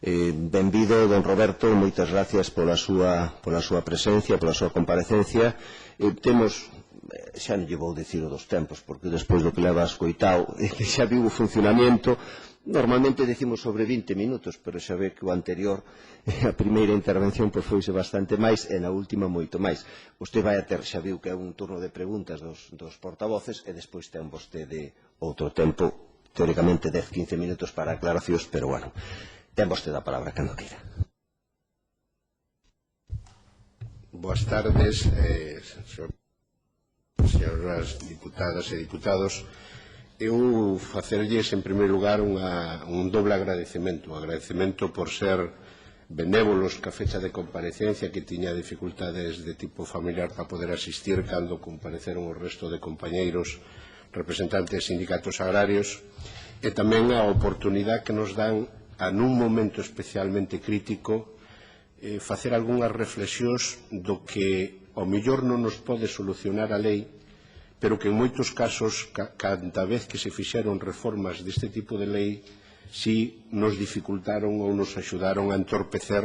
Benvido, don Roberto, moitas gracias pola súa presencia, pola súa comparecencia. Temos, xa non lle vou dicir o dos tempos, porque despois do que leva escoitado, xa viu o funcionamento. Normalmente decimos sobre 20 minutos, pero xa ve que o anterior, a primeira intervención, foise bastante máis, e na última moito máis. Vostede vai a ter, xa viu que é un turno de preguntas dos portavoces, e despois ten vostede outro tempo, teóricamente 10-15 minutos para aclaracións, pero bueno, ten vostede a palabra cando queira. Boas tardes, señoras diputadas e diputados. Eu facerlles, en primeiro lugar, un doble agradecemento. Un agradecemento por ser benévolos ca fecha de comparecencia, que tiña dificultades de tipo familiar para poder asistir cando compareceron o resto de compañeiros representantes de sindicatos agrarios, e tamén a oportunidade que nos dan, nun momento especialmente crítico, facer algunhas reflexións do que ao mellor non nos pode solucionar a lei, pero que en moitos casos, cada vez que se fixeron reformas deste tipo de lei, si nos dificultaron ou nos axudaron a entorpecer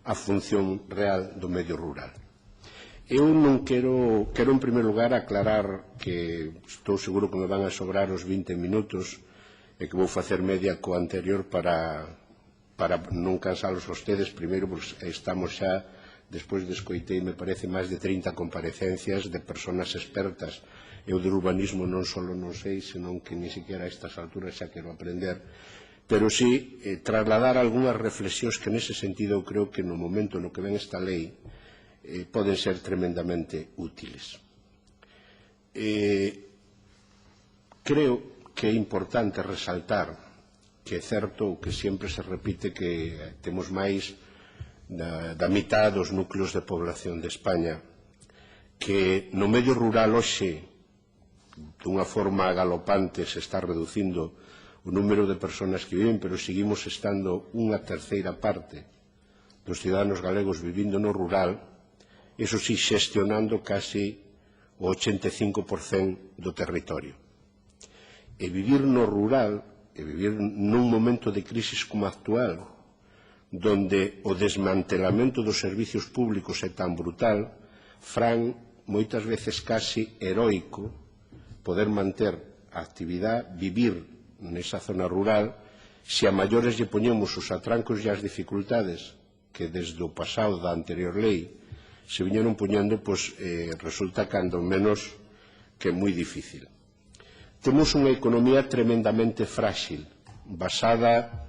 a función real do medio rural. Eu non quero en primeiro lugar aclarar que estou seguro que me van a sobrar os 20 minutos e que vou facer media co anterior para non cansalos a ustedes. Primeiro, porque estamos xa, despois de escoitei, me parece, máis de 30 comparecencias de persoas expertas. Eu de urbanismo non só non sei, senón que ni siquiera a estas alturas xa quero aprender, pero sí trasladar algunhas reflexións que nese sentido eu creo que no momento no que ven esta lei poden ser tremendamente útiles. Creo que é importante resaltar que é certo o que sempre se repite, que temos máis da mitad dos núcleos de población de España, que no medio rural hoxe, dunha forma galopante, se está reducindo o número de persoas que viven, pero seguimos estando unha terceira parte dos ciudadanos galegos vivindo no rural, eso sí, xestionando casi o 85% do territorio. E vivir no rural, e vivir nun momento de crisis como actual, donde o desmantelamento dos servicios públicos é tan brutal, fan moitas veces casi heroico poder manter a actividade, vivir nesa zona rural, se a maiores lle poñemos os atrancos e as dificultades que desde o pasado da anterior lei se viñeron poñendo, pois resulta cando menos que é moi difícil. Temos unha economía tremendamente frágil, basada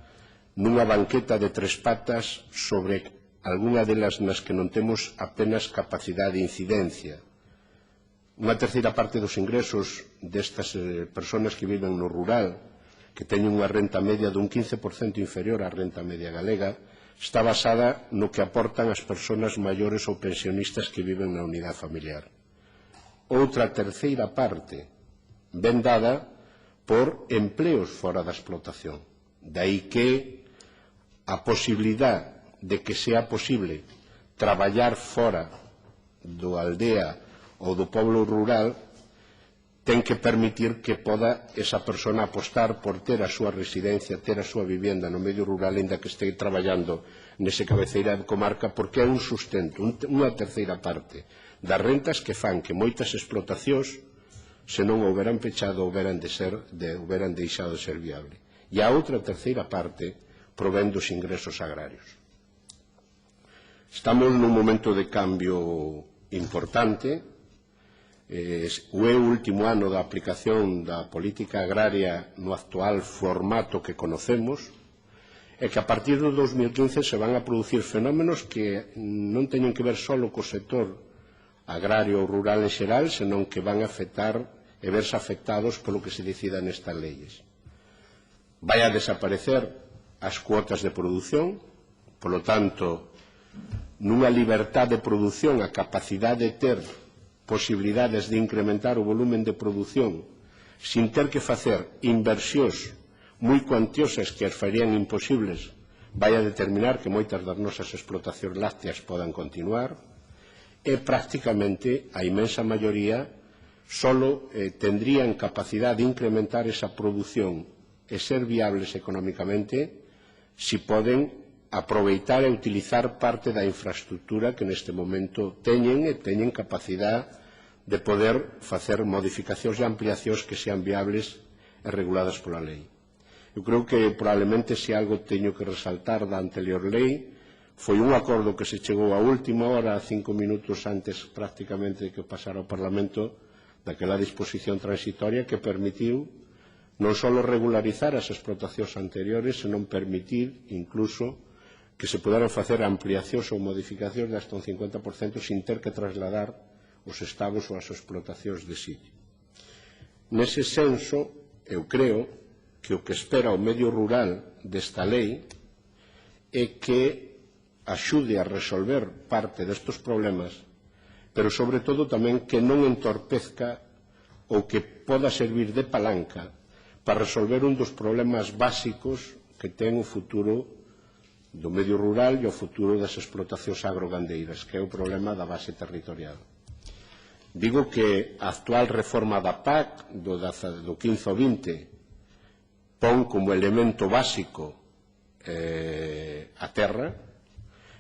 nunha banqueta de tres patas sobre algunha delas nas que non temos apenas capacidade de incidencia. Unha terceira parte dos ingresos destas persoas que viven no rural, que teñen unha renta media dun 15% inferior á renta media galega, está basada no que aportan as persoas maiores ou pensionistas que viven na unidade familiar. Outra terceira parte ben dada por empleos fora da explotación. Daí que a posibilidade de que sea posible traballar fora do aldea ou do pueblo rural ten que permitir que poda esa persona apostar por ter a súa residencia, ter a súa vivenda no medio rural, ainda que este traballando nese cabeceira de comarca, porque é un sustento, unha terceira parte das rentas que fan que moitas explotacións, se non houberan pechado, houberan deixado de ser viable. E a outra terceira parte provén dos ingresos agrarios. Estamos nun momento de cambio importante. O é o último ano da aplicación da política agraria no actual formato que conocemos, e que a partir do 2015 se van a producir fenómenos que non teñen que ver só co sector agrario ou rural en xeral, senón que van a afectar e verse afectados polo que se decida nestas leyes. Vai a desaparecer as cuotas de produción, polo tanto, nunha libertad de produción, a capacidade de ter posibilidades de incrementar o volumen de produción sin ter que facer inversións moi cuantiosas que as farían imposibles, vai a determinar que moitas das nosas explotacións lácteas podan continuar, e prácticamente a inmensa maioría solo tendrían capacidade de incrementar esa produción e ser viables económicamente si poden aproveitar e utilizar parte da infraestructura que neste momento teñen e teñen capacidade de poder facer modificacións e ampliacións que sean viables e reguladas pola lei. Eu creo que probablemente se algo teño que resaltar da anterior lei foi un acordo que se chegou a última hora, 5 minutos antes prácticamente de que pasara ao Parlamento, daquela disposición transitoria que permitiu non só regularizar as explotacións anteriores, senón permitir incluso que se puderan facer ampliacións ou modificacións de hasta un 50% sin ter que trasladar os estados ou as explotacións de sitio. Nese senso, eu creo que o que espera o medio rural desta lei é que axude a resolver parte destes problemas, pero sobre todo tamén que non entorpezca ou que poda servir de palanca para resolver un dos problemas básicos que ten o futuro do medio rural e o futuro das explotacións agrogandeiras, que é o problema da base territorial. Digo que a actual reforma da PAC do 15 ao 20 pon como elemento básico a terra.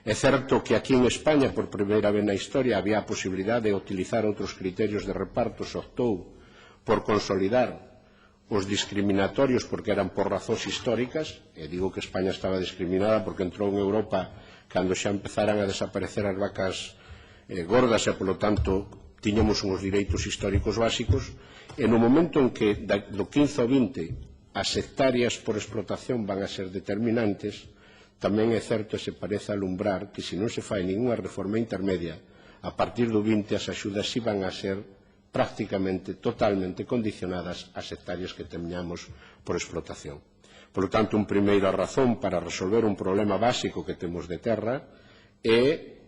É certo que aquí en España, por primeira vez na historia, había a posibilidade de utilizar outros criterios de reparto, se optou por consolidar os discriminatorios porque eran por razóns históricas, e digo que España estaba discriminada porque entrou en Europa cando xa empezaran a desaparecer as vacas gordas e, polo tanto, tiñamos uns direitos históricos básicos, e no momento en que do 15 ao 20 as hectáreas por explotación van a ser determinantes, tamén é certo e se parece alumbrar que se non se fai ninguna reforma intermedia, a partir do 20 as axudas si van a ser prácticamente totalmente condicionadas ás hectáreas que teñamos por explotación. Por lo tanto, unha primeira razón para resolver un problema básico que temos de terra é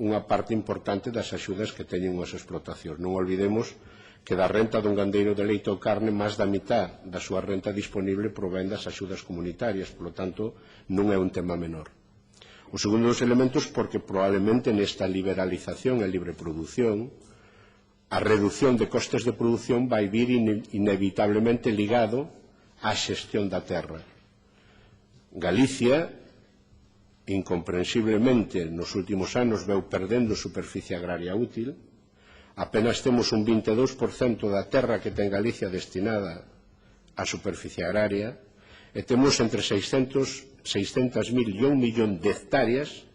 unha parte importante das axudas que teñen as explotacións. Non olvidemos que da renta dun gandeiro de leite ou carne, máis da mitad da súa renta disponible provén das axudas comunitarias, por lo tanto, non é un tema menor. O segundo dos elementos, porque probablemente nesta liberalización e libre produción, a reducción de costes de produción vai vir inevitablemente ligado á xestión da terra. Galicia, incomprensiblemente, nos últimos anos veu perdendo superficie agraria útil. Apenas temos un 22% da terra que ten Galicia destinada á superficie agraria e temos entre 600.000 e 1 millón de hectáreas,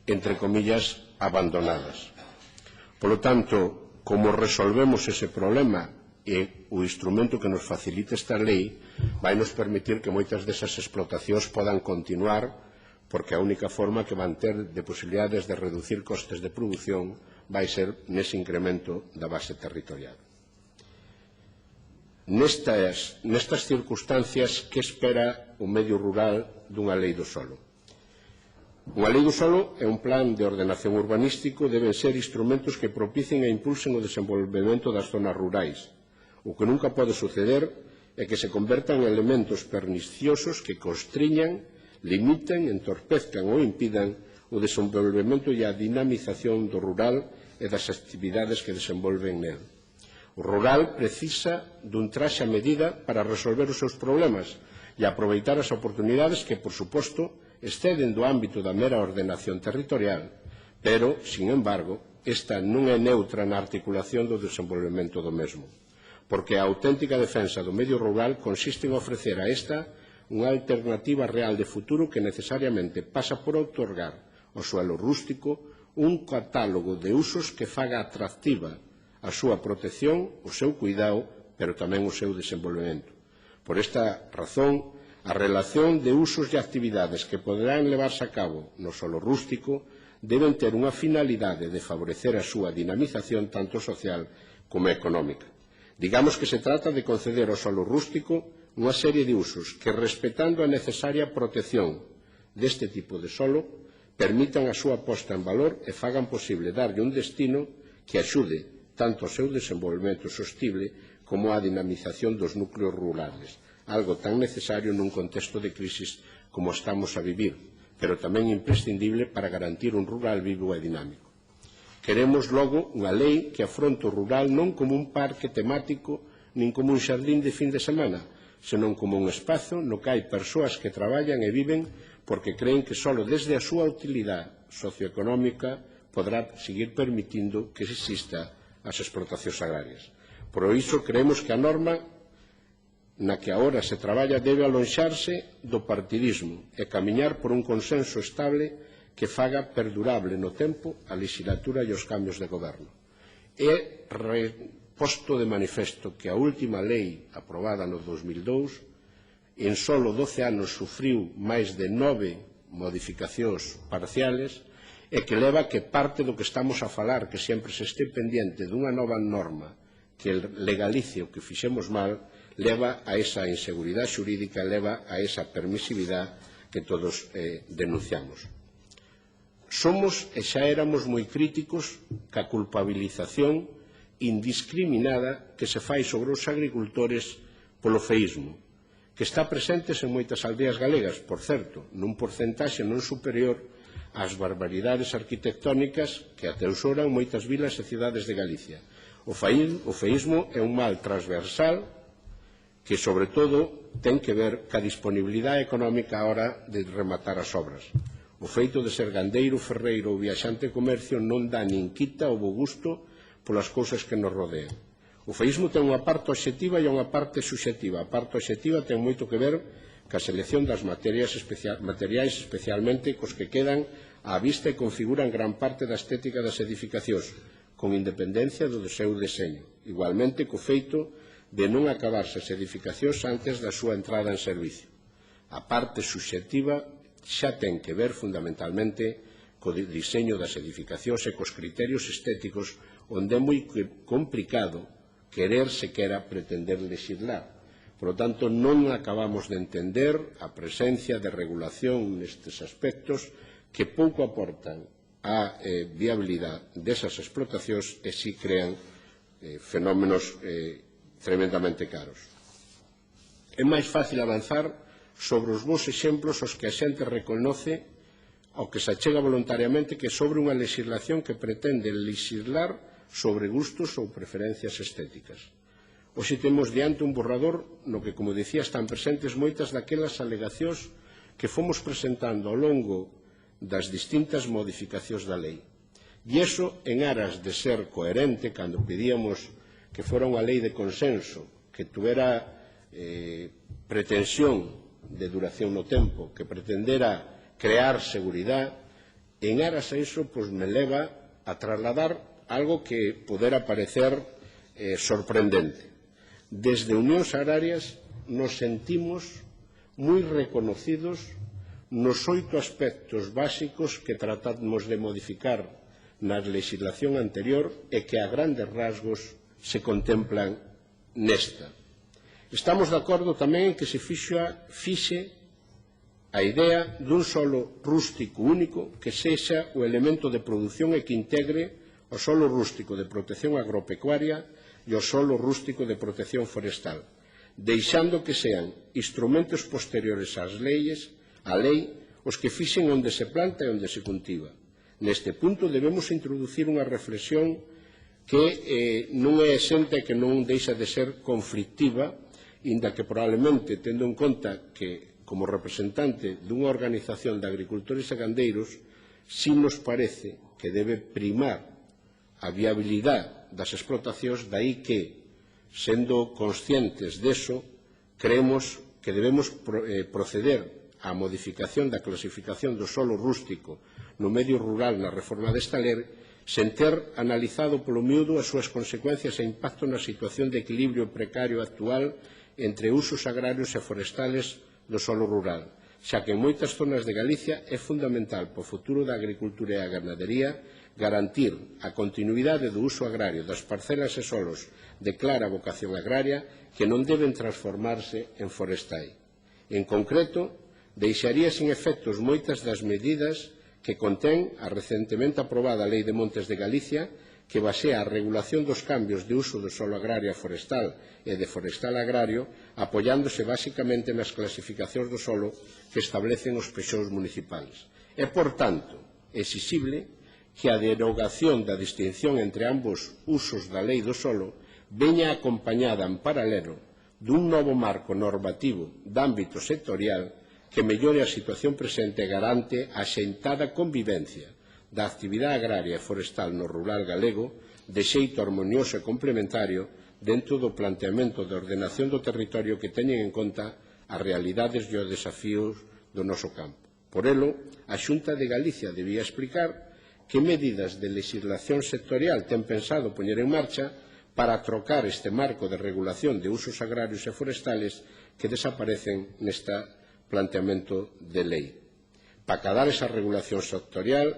entre comillas, abandonadas. Por lo tanto, como resolvemos ese problema e o instrumento que nos facilita esta lei vai nos permitir que moitas desas explotacións podan continuar, porque a única forma que van ter de posibilidades de reducir costes de produción vai ser nese incremento da base territorial. Nestas circunstancias, que espera o medio rural dunha lei do solo? Unha lei do solo é un plan de ordenación urbanístico, deben ser instrumentos que propicien e impulsen o desenvolvemento das zonas rurais. O que nunca pode suceder é que se convertan en elementos perniciosos que constriñan, limiten, entorpezcan ou impidan o desenvolvemento e a dinamización do rural e das actividades que desenvolven nel. O rural precisa dun traxe a medida para resolver os seus problemas e aproveitar as oportunidades que, por suposto, exceden do ámbito da mera ordenación territorial, pero, sin embargo, esta non é neutra na articulación do desenvolvemento do mesmo, porque a auténtica defensa do medio rural consiste en ofrecer a esta unha alternativa real de futuro que necesariamente pasa por outorgar ao suelo rústico un catálogo de usos que faga atractiva a súa protección, o seu cuidado, pero tamén o seu desenvolvemento. Por esta razón, a relación de usos e actividades que poderán levarse a cabo no solo rústico deben ter unha finalidade de favorecer a súa dinamización tanto social como económica. Digamos que se trata de conceder ao solo rústico unha serie de usos que, respetando a necesaria protección deste tipo de solo, permitan a súa posta en valor e fagan posible darlle un destino que axude tanto ao seu desenvolvemento sostible como á dinamización dos núcleos rurales, algo tan necesario nun contexto de crisis como estamos a vivir, pero tamén imprescindible para garantir un rural vivo e dinámico. Queremos, logo, unha lei que afronte o rural non como un parque temático nin como un xardín de fin de semana, senón como un espazo no que hai persoas que traballan e viven porque creen que só desde a súa utilidade socioeconómica poderá seguir permitindo que exista as explotacións agrarias. Por iso creemos que a norma na que agora se traballa debe alonxarse do partidismo e camiñar por un consenso estable que faga perdurable no tempo a legislatura e os cambios de goberno. É posto de manifesto que a última lei aprobada no 2002 en solo 12 anos sufriu máis de 9 modificacións parciales e que leva que parte do que estamos a falar, que sempre se este pendiente dunha nova norma que legalice o que fixemos mal, leva a esa inseguridade xurídica, leva a esa permisividade que todos denunciamos. Somos e xa éramos moi críticos ca culpabilización indiscriminada que se fai sobre os agricultores polo feísmo, que está presentes en moitas aldeas galegas, por certo, nun porcentaxe non superior ás barbaridades arquitectónicas que ateusoran moitas vilas e cidades de Galicia. O feísmo é un mal transversal que, sobre todo, ten que ver ca disponibilidade económica á hora de rematar as obras. O feito de ser gandeiro, ferreiro ou viaxante de comercio non dá nin quita o bo gusto polas cousas que nos rodean. O feísmo ten unha parte obxectiva e unha parte subxectiva. A parte obxectiva ten moito que ver ca selección das materiais especialmente cos que quedan á vista e configuran gran parte da estética das edificacións, con independencia do seu deseño. Igualmente co feito de non acabarse as edificacións antes da súa entrada en servicio. A parte subxectiva xa ten que ver fundamentalmente co diseño das edificacións e cos criterios estéticos, onde é moi complicado querer sequera pretender legislar. Por lo tanto, non acabamos de entender a presencia de regulación nestes aspectos que pouco aportan á viabilidade desas explotacións e si crean fenómenos tremendamente caros. É máis fácil avanzar sobre os bons exemplos os que a xente reconoce ao que se achega voluntariamente que sobre unha legislación que pretende legislar sobre gustos ou preferencias estéticas. Hoxe temos diante un borrador no que, como dicía, están presentes moitas daquelas alegacións que fomos presentando ao longo das distintas modificacións da lei. E iso en aras de ser coherente cando pedíamos que fora unha lei de consenso, que tuvera pretensión de duración no tempo, que pretendera crear seguridade, en aras a iso me leva a trasladar algo que pudera parecer sorprendente. Desde Unións Agrarias nos sentimos moi reconocidos nos 8 aspectos básicos que tratamos de modificar na legislación anterior e que a grandes rasgos se contemplan nesta. Estamos de acordo tamén en que se fixe a idea dun solo rústico único que sexa o elemento de produción e que integre o solo rústico de protección agropecuaria e o solo rústico de protección forestal, deixando que sean instrumentos posteriores á lei os que fixen onde se planta e onde se cultiva. Neste punto debemos introducir unha reflexión que non é exenta e que non deixa de ser conflictiva, inda que probablemente, tendo en conta que, como representante dunha organización de agricultores e gandeiros, si nos parece que debe primar a viabilidade das explotacións, daí que, sendo conscientes deso, creemos que debemos proceder á modificación da clasificación do solo rústico no medio rural na reforma desta lei, sen ter analizado polo miúdo as súas consecuencias e impacto na situación de equilibrio precario actual entre usos agrarios e forestales do solo rural, xa que en moitas zonas de Galicia é fundamental para o futuro da agricultura e a ganadería garantir a continuidade do uso agrario das parcelas e solos de clara vocación agraria que non deben transformarse en forestais. En concreto, deixaría sin efectos moitas das medidas que contén a recentemente aprobada Lei de Montes de Galicia, que basea a regulación dos cambios de uso do solo agrario a forestal e de forestal a agrario, apoiándose basicamente nas clasificacións do solo que establecen os pexós municipais. É, por tanto, exixible que a derogación da distinción entre ambos usos da lei do solo veña acompañada en paralelo dun novo marco normativo de ámbito sectorial que mellore a situación presente e garante a xentada convivencia da actividade agraria e forestal no rural galego de xeito armonioso e complementario dentro do planteamento de ordenación do territorio que teñen en conta as realidades e os desafíos do noso campo. Por elo, a Xunta de Galicia debía explicar que medidas de legislación sectorial ten pensado poñer en marcha para trocar este marco de regulación de usos agrarios e forestales que desaparecen neste planteamento de lei. Para acadar esa regulación sectorial,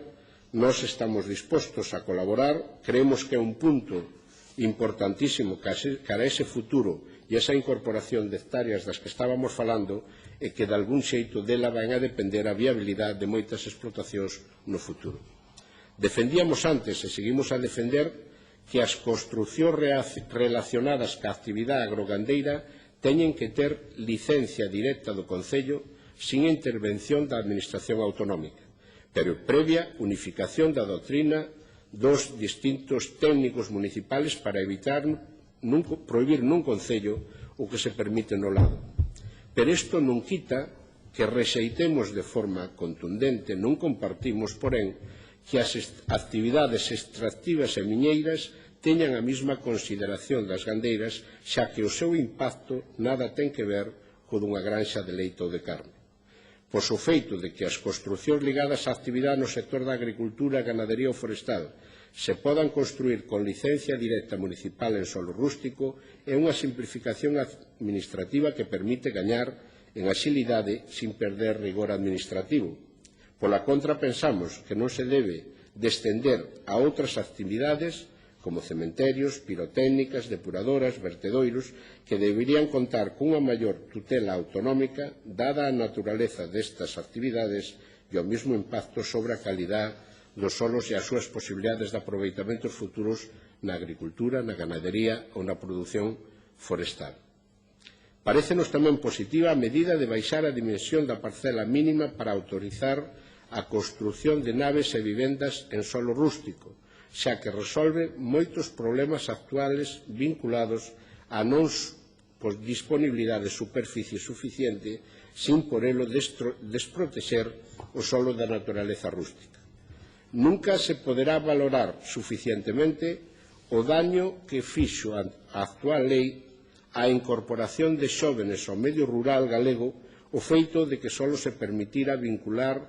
nós estamos dispostos a colaborar, creemos que é un punto importantísimo cara a ese futuro e esa incorporación de hectáreas das que estábamos falando e que de algún xeito dela van a depender a viabilidade de moitas explotacións no futuro. Defendíamos antes e seguimos a defender que as construcións relacionadas ca actividade agrogandeira teñen que ter licencia directa do Concello sin intervención da Administración autonómica, pero previa unificación da doutrina dos distintos técnicos municipales para evitar prohibir nun Concello o que se permite no lado. Pero isto non quita que rexeitemos de forma contundente, non compartimos, porén, que as actividades extractivas e miñeiras teñan a mesma consideración das gandeiras, xa que o seu impacto nada ten que ver co dunha granxa de leite ou de carne. Pois o feito de que as construcións ligadas á actividade no sector da agricultura, ganadería ou forestal se podan construir con licencia directa municipal en solo rústico é unha simplificación administrativa que permite gañar en axilidade sin perder rigor administrativo. Pola contra, pensamos que non se debe descender a outras actividades como cementerios, pirotécnicas, depuradoras, vertedoiros, que deberían contar cunha maior tutela autonómica dada a naturaleza destas actividades e o mesmo impacto sobre a calidade dos solos e as súas posibilidades de aproveitamentos futuros na agricultura, na ganadería ou na produción forestal. Parécenos tamén positiva a medida de baixar a dimensión da parcela mínima para autorizar a construción de naves e vivendas en solo rústico, xa que resolve moitos problemas actuales vinculados a non disponibilidade de superficie suficiente sin por elo desprotexer o solo da naturaleza rústica. Nunca se poderá valorar suficientemente o daño que fixo a actual lei a incorporación de xóvenes ao medio rural galego o feito de que só se permitira vincular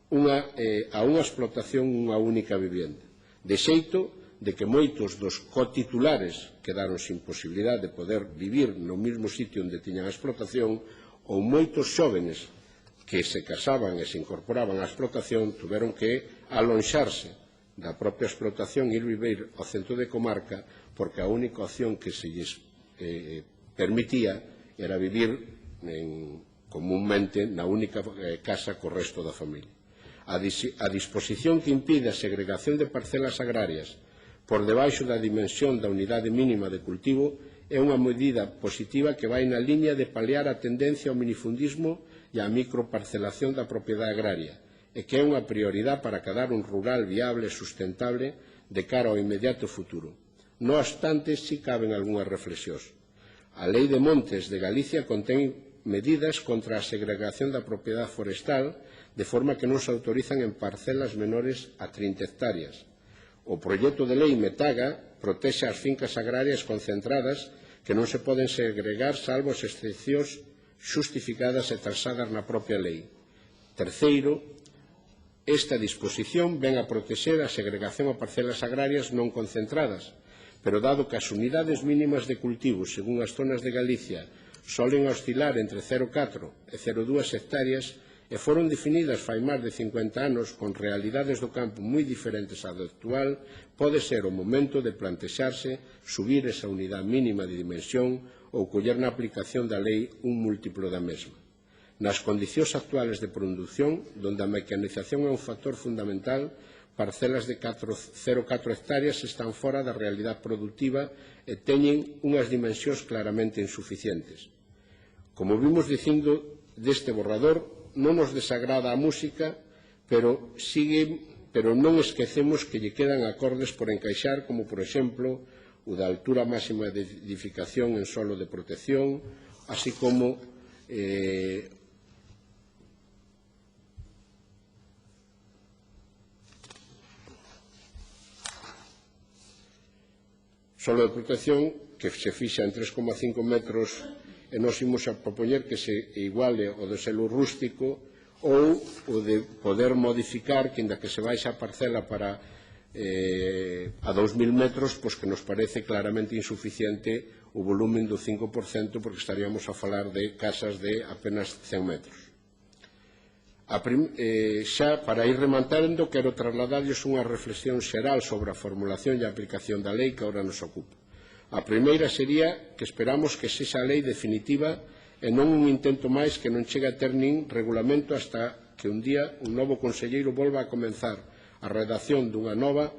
a unha explotación unha única vivenda, de xeito de que moitos dos cotitulares quedaron sin posibilidade de poder vivir no mesmo sitio onde tiñan a explotación ou moitos xóvenes que se casaban e se incorporaban á explotación tuveron que alonxarse da propia explotación e ir vivir ao centro de comarca porque a única opción que se lles permitía era vivir comúnmente na única casa co resto da familia. A disposición que impide a segregación de parcelas agrarias por debaixo da dimensión da unidade mínima de cultivo é unha medida positiva que vai na liña de paliar a tendencia ao minifundismo e á microparcelación da propiedade agraria e que é unha prioridade para acadar un rural viable e sustentable de cara ao inmediato futuro. Non obstante, si caben algunhas reflexións. A Lei de Montes de Galicia contén medidas contra a segregación da propiedade forestal de forma que non se autorizan en parcelas menores a 30 hectáreas. O proxecto de lei Metaga protexe as fincas agrarias concentradas que non se poden segregar salvo as excepcións xustificadas e taxadas na propia lei. Terceiro, esta disposición ven a protexer a segregación a parcelas agrarias non concentradas, pero dado que as unidades mínimas de cultivo según as zonas de Galicia solen oscilar entre 0,4 e 0,2 hectáreas e foron definidas fai máis de 50 anos con realidades do campo moi diferentes á do actual, pode ser o momento de plantexarse subir esa unidade mínima de dimensión ou coller na aplicación da lei un múltiplo da mesma. Nas condicións actuales de produción, onde a mecanización é un factor fundamental, parcelas de 0,4 hectáreas están fora da realidade productiva e teñen unhas dimensións claramente insuficientes. Como vimos dicindo deste borrador, non nos desagrada a música, pero non esquecemos que lle quedan acordes por encaixar, como, por exemplo, o da altura máxima de edificación en solo de protección, así como solo de protección que se fixa en 3,5 metros e nos imos a propoñer que se iguale o do selo rústico ou o de poder modificar que, inda que se baixa a parcela para a 2.000 metros, pois que nos parece claramente insuficiente o volumen do 5%, porque estaríamos a falar de casas de apenas 100 metros. Xa, para ir rematando, quero trasladarlles unha reflexión xeral sobre a formulación e a aplicación da lei que agora nos ocupa. A primeira sería que esperamos que sexa a lei definitiva e non un intento máis que non chegue a ter nin regulamento hasta que un día un novo conselleiro volva a comenzar a redacción dunha nova,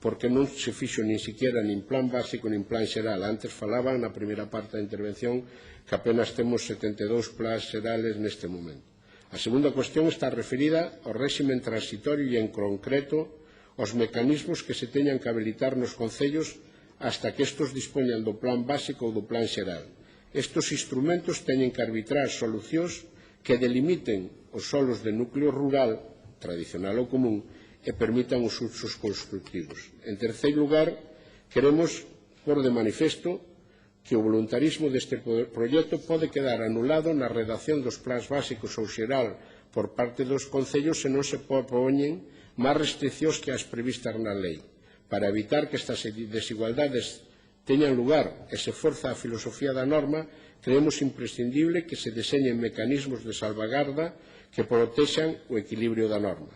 porque non se fixo nin siquiera nin plan básico nin plan xeral. Antes falaban na primeira parte da intervención que apenas temos 72 plans xerales neste momento. A segunda cuestión está referida ao réximen transitorio e, en concreto, aos mecanismos que se teñan que habilitar nos concellos hasta que estes dispoñan do plan básico ou do plan xeral. Estes instrumentos teñen que arbitrar solucións que delimiten os solos de núcleo rural, tradicional ou común, e permitan os usos constructivos. En terceiro lugar, queremos pôr de manifesto que o voluntarismo deste proxecto pode quedar anulado na redacción dos plans básicos ou xeral por parte dos concellos se non se propoñen máis restriccións que as previstas na lei. Para evitar que estas desigualdades teñan lugar e se forza a filosofía da norma, creemos imprescindible que se deseñen mecanismos de salvagarda que protexan o equilibrio da norma.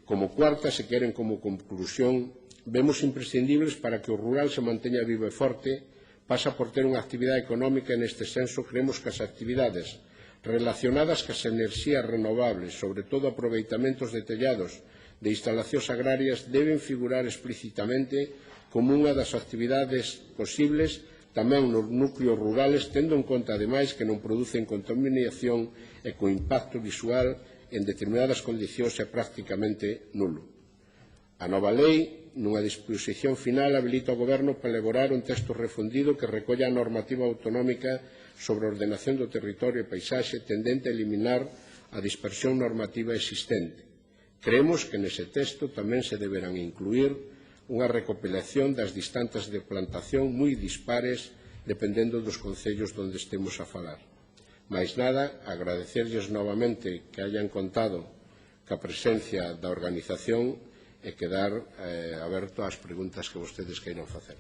Como cuarta, se queren como conclusión, vemos imprescindibles para que o rural se manteña vivo e forte, pasa por ter unha actividade económica e neste senso creemos que as actividades relacionadas cas enerxías renovables, sobre todo aproveitamentos de tellados de instalacións agrarias, deben figurar explícitamente como unha das actividades posibles tamén nos núcleos rurales, tendo en conta, ademais, que non producen contaminación e co impacto visual en determinadas condicións é prácticamente nulo. A nova lei, nunha disposición final, habilita o Goberno para elaborar un texto refundido que recolla a normativa autonómica sobre a ordenación do territorio e paisaxe tendente a eliminar a dispersión normativa existente. Creemos que nese texto tamén se deberán incluir unha recopilación das distancias de plantación moi dispares dependendo dos concellos onde estemos a falar. Mais nada, agradecerlles novamente que hayan contado ca presencia da organización e quedar aberto ás preguntas que vostedes queiran facer.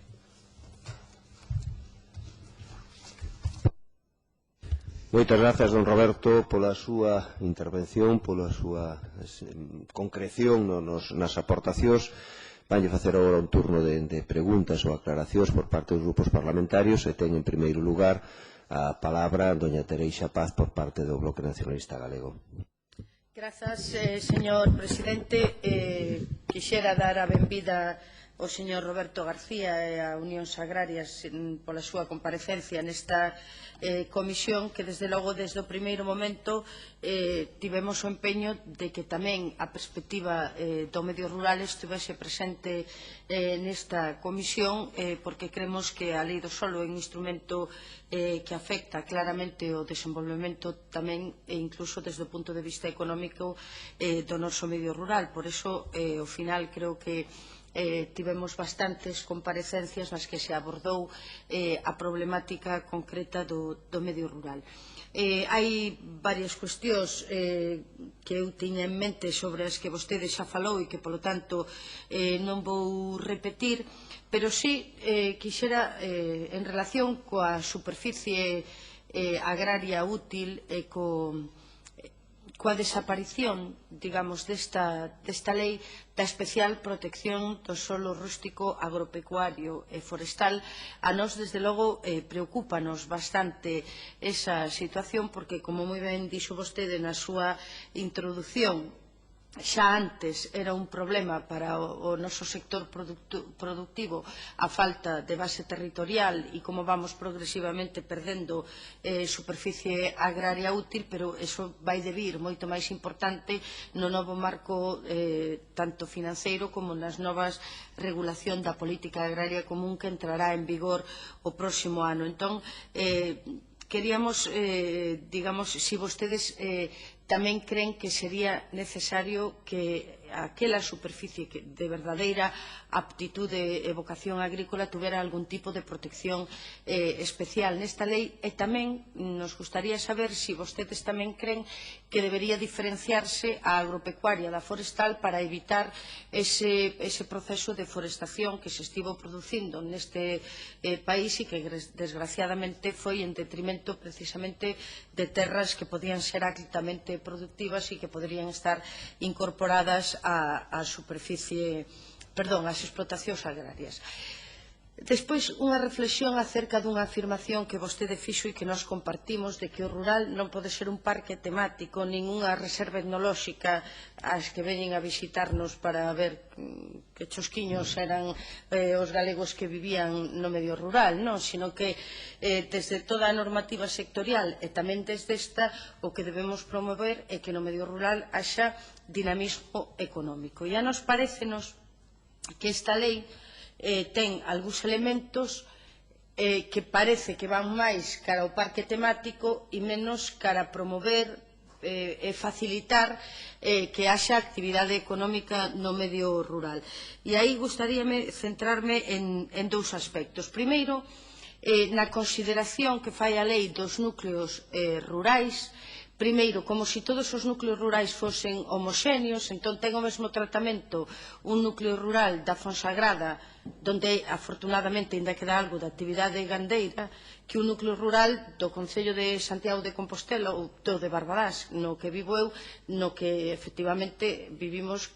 Moitas grazas, don Roberto, pola súa intervención, pola súa concreción nas aportacións. Vanlle facer agora un turno de preguntas ou aclaracións por parte dos grupos parlamentarios e ten en primeiro lugar a palabra doña Tereixa Paz por parte do Bloque Nacionalista Galego. Grazas, señor presidente. Quixera dar a benvida ao señor Roberto García e a Unións Agrarias pola súa comparecencia nesta comisión que, desde logo, desde o primeiro momento tivemos o empeño de que tamén a perspectiva do medio rural estivese presente nesta comisión, porque creemos que a lei do solo é un instrumento que afecta claramente o desenvolvemento tamén e incluso desde o punto de vista económico do noso medio rural. Por iso, ao final, creo que tivemos bastantes comparecencias nas que se abordou a problemática concreta do medio rural. Hai varias cuestións que eu tiña en mente sobre as que vostede xa falou e que, polo tanto, non vou repetir, pero sí quixera, en relación coa superficie agraria útil e coa desaparición, digamos, desta lei da especial protección do solo rústico agropecuario e forestal, a nós, desde logo, preocúpanos bastante esa situación, porque, como moi ben dixo vostede na súa introdución, xa antes era un problema para o noso sector productivo a falta de base territorial e como vamos progresivamente perdendo superficie agraria útil, pero iso vai debir moito máis importante no novo marco tanto financeiro como nas novas regulación da política agraria común que entrará en vigor o próximo ano. Entón, queríamos, digamos, se vostedes tamén creen que sería necesario que aquela superficie de verdadeira aptitude e vocación agrícola tuvera algún tipo de protección especial nesta lei. E tamén nos gustaría saber se vostedes tamén creen que debería diferenciarse a agropecuaria da forestal para evitar ese proceso de forestación que se estivo producindo neste país e que desgraciadamente foi en detrimento precisamente de terras que podían ser altamente productivas e que poderían estar incorporadas á superficie, perdón, ás explotacións agrarias. Despois, unha reflexión acerca dunha afirmación que vostede fixo e que nós compartimos, de que o rural non pode ser un parque temático nin unha reserva etnolóxica ás que veñen a visitarnos para ver que chosquiños eran os galegos que vivían no medio rural, non? Sino que desde toda a normativa sectorial e tamén desde esta o que debemos promover é que no medio rural haxa dinamismo económico. E a nos parecenos que esta lei ten algúns elementos que parece que van máis cara ao parque temático e menos cara a promover e facilitar que haxa actividade económica no medio rural. E aí gustaríame centrarme en dous aspectos. Primeiro, na consideración que fai a lei dos núcleos rurais. Primeiro, como se todos os núcleos rurais fosen homoxéneos, entón ten o mesmo tratamento un núcleo rural da Fonsagrada, donde afortunadamente ainda queda algo de actividade gandeira, que un núcleo rural do Concello de Santiago de Compostela ou do de Barbadás, no que vivo eu, no que efectivamente vivimos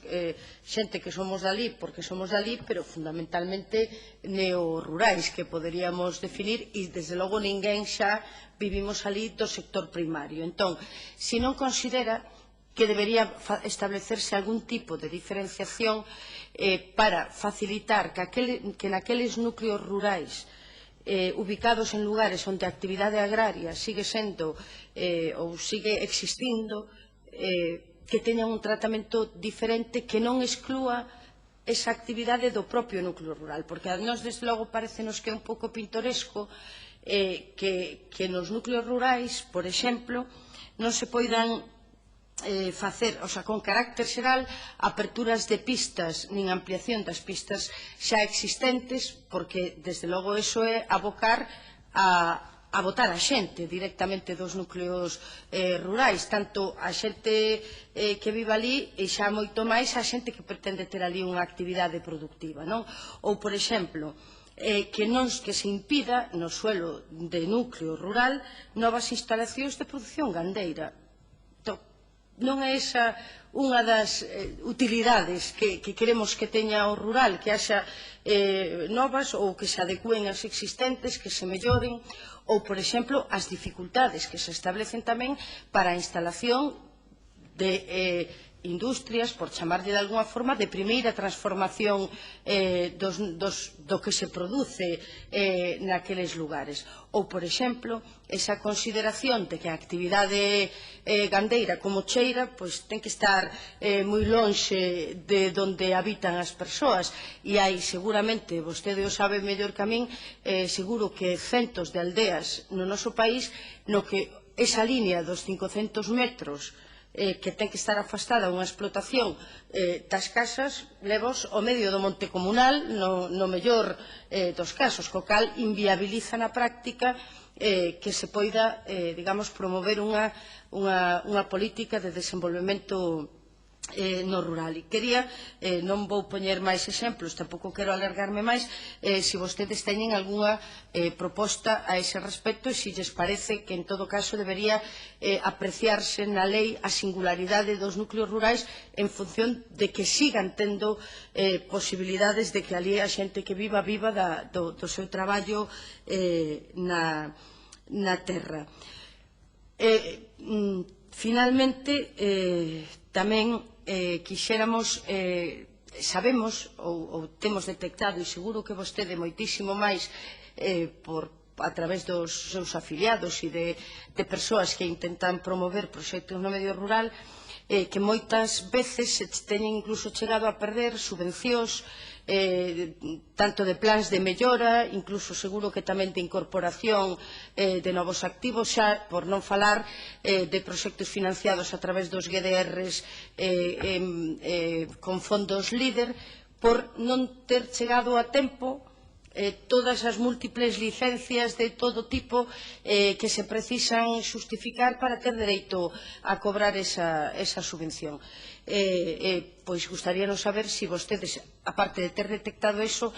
xente que somos dali porque somos dali, pero fundamentalmente neorrurais, que poderíamos definir, e desde logo ninguén xa vivimos ali do sector primario. Entón, se non considera que debería establecerse algún tipo de diferenciación para facilitar que naqueles núcleos rurais ubicados en lugares onde a actividade agraria sigue sendo ou sigue existindo, que teñan un tratamento diferente que non exclúa esa actividade do propio núcleo rural, porque a nós desde logo parecenos que é un pouco pintoresco que nos núcleos rurais, por exemplo, non se poidan facer, o sea, con carácter xeral, aperturas de pistas nin ampliación das pistas xa existentes, porque desde logo iso é abocar a botar a xente directamente dos núcleos rurais, tanto a xente que vive ali e xa moito máis a xente que pretende ter ali unha actividade productiva, non? Ou, por exemplo, que se impida no suelo de núcleo rural novas instalacións de produción gandeira. Non é esa unha das utilidades que queremos que teña o rural, que haxa novas ou que se adecúen as existentes, que se melloren, ou, por exemplo, as dificultades que se establecen tamén para a instalación de industrias, por chamarlle de alguna forma, de primeira transformación do que se produce naqueles lugares. Ou, por exemplo, esa consideración de que a actividade gandeira como cheira ten que estar moi lonxe de onde habitan as persoas, e hai seguramente, vostede o sabe mellor que a min, seguro que centos de aldeas no noso país no que esa línea dos 500 metros que ten que estar afastada unha explotación das casas, levos ao medio do monte comunal no mellor dos casos, co cal inviabiliza na práctica que se poida, digamos, promover unha política de desenvolvemento no rural. E quería, non vou poñer máis exemplos, tampouco quero alargarme máis, se vostedes teñen algunha proposta a ese respecto e se lles parece que en todo caso debería apreciarse na lei a singularidade dos núcleos rurais en función de que sigan tendo posibilidades de que ali a xente que viva do seu traballo na terra. Finalmente, tamén quixéramos, sabemos ou temos detectado, e seguro que vostede moitísimo máis a través dos seus afiliados e de persoas que intentan promover proxectos no medio rural, que moitas veces se teñen incluso chegado a perder subvencións tanto de plans de mellora, incluso seguro que tamén de incorporación de novos activos, xa por non falar de proxectos financiados a través dos GDRs con fondos líder, por non ter chegado a tempo todas as múltiples licencias de todo tipo que se precisan xustificar para ter dereito a cobrar esa subvención. Pois gustaríanos saber se vostedes, aparte de ter detectado eso,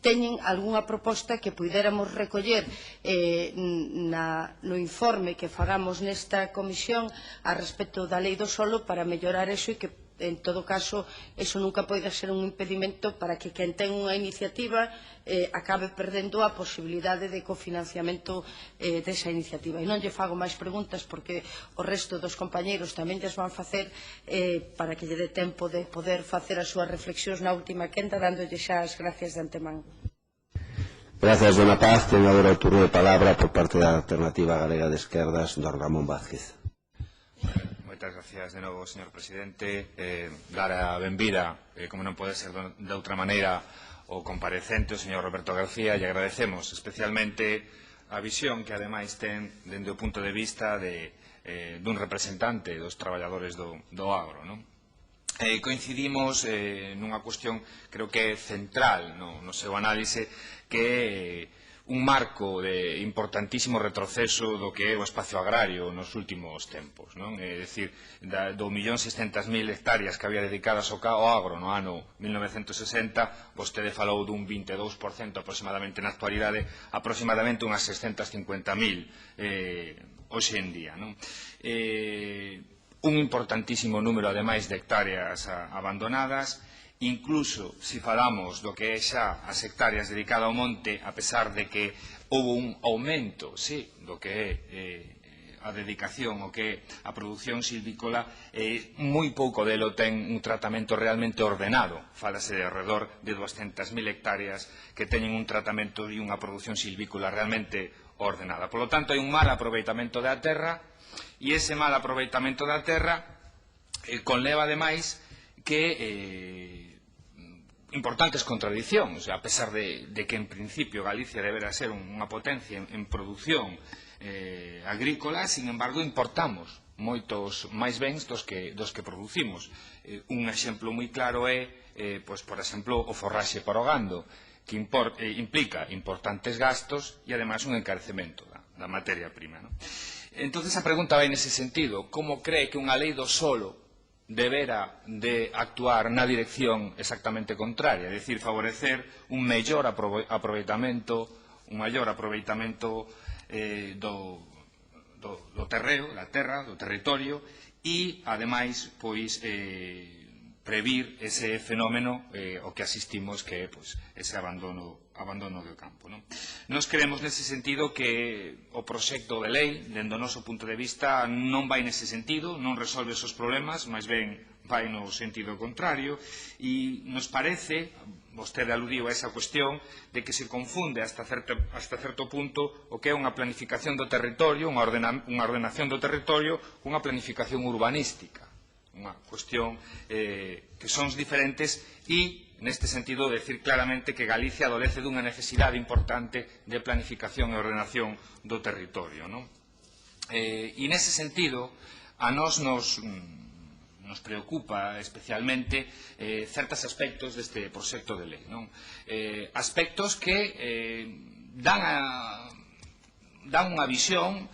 teñen algunha proposta que puidéramos recoller no informe que fagamos nesta comisión a respecto da lei do solo para mellorar eso e que, en todo caso, eso nunca poida ser un impedimento para que quen ten unha iniciativa acabe perdendo a posibilidade de cofinanciamento desa iniciativa. E non lle fago máis preguntas porque o resto dos compañeiros tamén lles van facer para que lle dé tempo de poder facer as súas reflexións na última quenda, dándolle xa as gracias de antemán. Gracias, dona Paz. Ten agora o turno de palabra por parte da Alternativa Galega de Esquerdas, don Ramón Vázquez. Moitas gracias de novo, señor presidente. Dar a benvida, como non pode ser de outra maneira, o comparecente, o señor Roberto García, e agradecemos especialmente a visión que ademais ten dende o punto de vista dun representante dos traballadores do agro, non? Coincidimos nunha cuestión, creo que é central no seu análise, que é un marco de importantísimo retroceso do que é o espacio agrario nos últimos tempos, non? É dicir, do 1.600.000 hectáreas que había dedicadas ao agro no ano 1960, vostede falou dun 22% aproximadamente na actualidade, aproximadamente unhas 650.000 hoxe en día, non? Un importantísimo número, ademais, de hectáreas abandonadas. Incluso, se falamos do que é xa as hectáreas dedicadas ao monte, a pesar de que houve un aumento, sí, do que é a dedicación, o que é a produción silvícola, moi pouco delo ten un tratamento realmente ordenado. Fálase de alrededor de 200.000 hectáreas que teñen un tratamento e unha produción silvícola realmente ordenada. Por lo tanto, hai un mal aproveitamento da terra, e ese mal aproveitamento da terra conleva, ademais, que importantes contradicións, a pesar de que en principio Galicia deberá ser unha potencia en produción agrícola, sin embargo importamos moitos máis bens dos que producimos. Un exemplo moi claro é, por exemplo, o forraxe para o gando, que implica importantes gastos e ademais un encarecemento da materia prima. Entonces a pregunta vai nese sentido: como cree que unha lei do solo debera de actuar na dirección exactamente contraria, é dicir, favorecer un mellor aproveitamento do terreo, da terra, do territorio, e, ademais, pois, previr ese fenómeno o que asistimos, que é ese abandono do campo. Nos creemos nese sentido que o proxecto de lei, dende o noso punto de vista, non vai nese sentido, non resolve esos problemas, máis ben vai no sentido contrario, e nos parece, vostede aludiu a esa cuestión, de que se confunde hasta certo punto o que é unha planificación do territorio, unha ordenación do territorio, unha planificación urbanística. Unha cuestión que son diferentes e, neste sentido, decir claramente que Galicia adolece dunha necesidade importante de planificación e ordenación do territorio. E, nese sentido, a nós nos preocupa especialmente certos aspectos deste proxecto de lei. Aspectos que dan unha visión,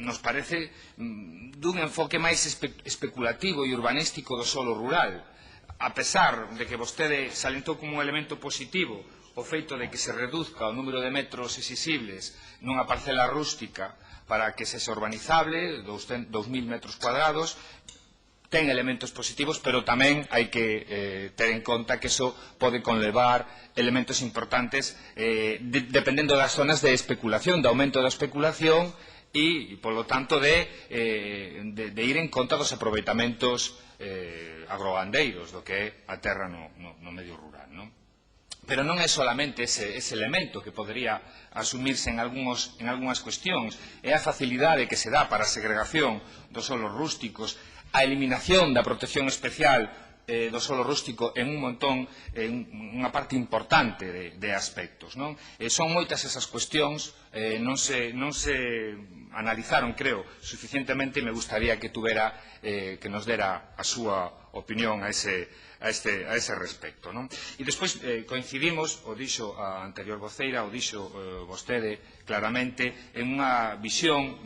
nos parece, dun enfoque máis especulativo e urbanístico do solo rural, a pesar de que vostede salientou como un elemento positivo o feito de que se reduzca o número de metros exixibles nunha parcela rústica para que sexa urbanizable, 2.000 metros cuadrados, ten elementos positivos, pero tamén hai que ter en conta que iso pode conlevar elementos importantes dependendo das zonas de especulación, de aumento da especulación, e, polo tanto, de ir en conta dos aproveitamentos agrogandeiros do que é a terra no medio rural. Pero non é solamente ese elemento que podería asumirse en algunhas cuestións, é a facilidade que se dá para a segregación dos solos rústicos, a eliminación da protección especial do solo rústico en unha parte importante de aspectos, non? Son moitas esas cuestións, non se analizaron, creo, suficientemente, e me gustaría que nos dera a súa opinión a ese respecto, non? E despois coincidimos, o dixo a anterior voceira, o dixo vostede claramente, en unha visión,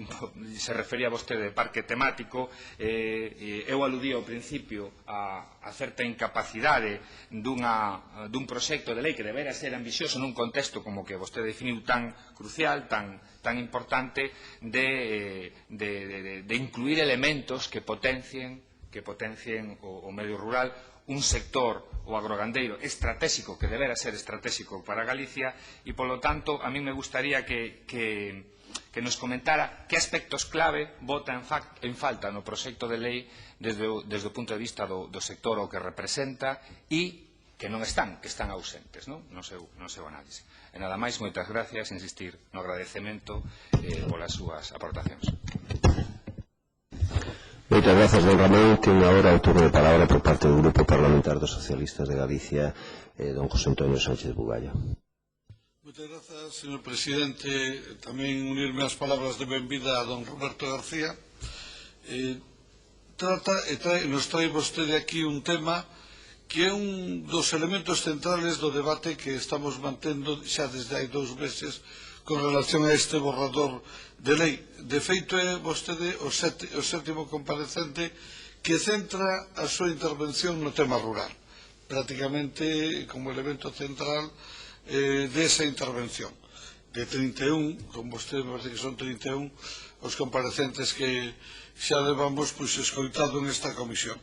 se refería vostede de parque temático, eu aludí ao principio a certa incapacidade dun proxecto de lei que debera ser ambicioso nun contexto como que vostede definiu tan crucial, tan importante, de incluir elementos que potencien o medio rural, un sector, o agrogandeiro, estratégico, que debera ser estratégico para Galicia, e, polo tanto, a mí me gustaría que nos comentara que aspectos clave bota en falta no proxecto de lei desde o punto de vista do sector o que representa e que non están, que están ausentes no seu análise. E nada máis, moitas gracias, insistir no agradecemento polas súas aportacións. Moitas grazas, don Ramón. Ten agora o turno de palabra por parte do Grupo Parlamentar dos Socialistas de Galicia, don José Antonio Sánchez Bugallo. Moitas grazas, señor presidente. Tamén unirme ás palabras de benvida a don Roberto García. Nos trae vostede aquí un tema que é un dos elementos centrales do debate que estamos mantendo xa desde hai 2 meses con relación a este borrador de lei. De feito, é vostede o sétimo comparecente que centra a súa intervención no tema rural, prácticamente como elemento central desa intervención. De 31, con vostede me parece que son 31 os comparecentes que xa levamos escoitado nesta comisión.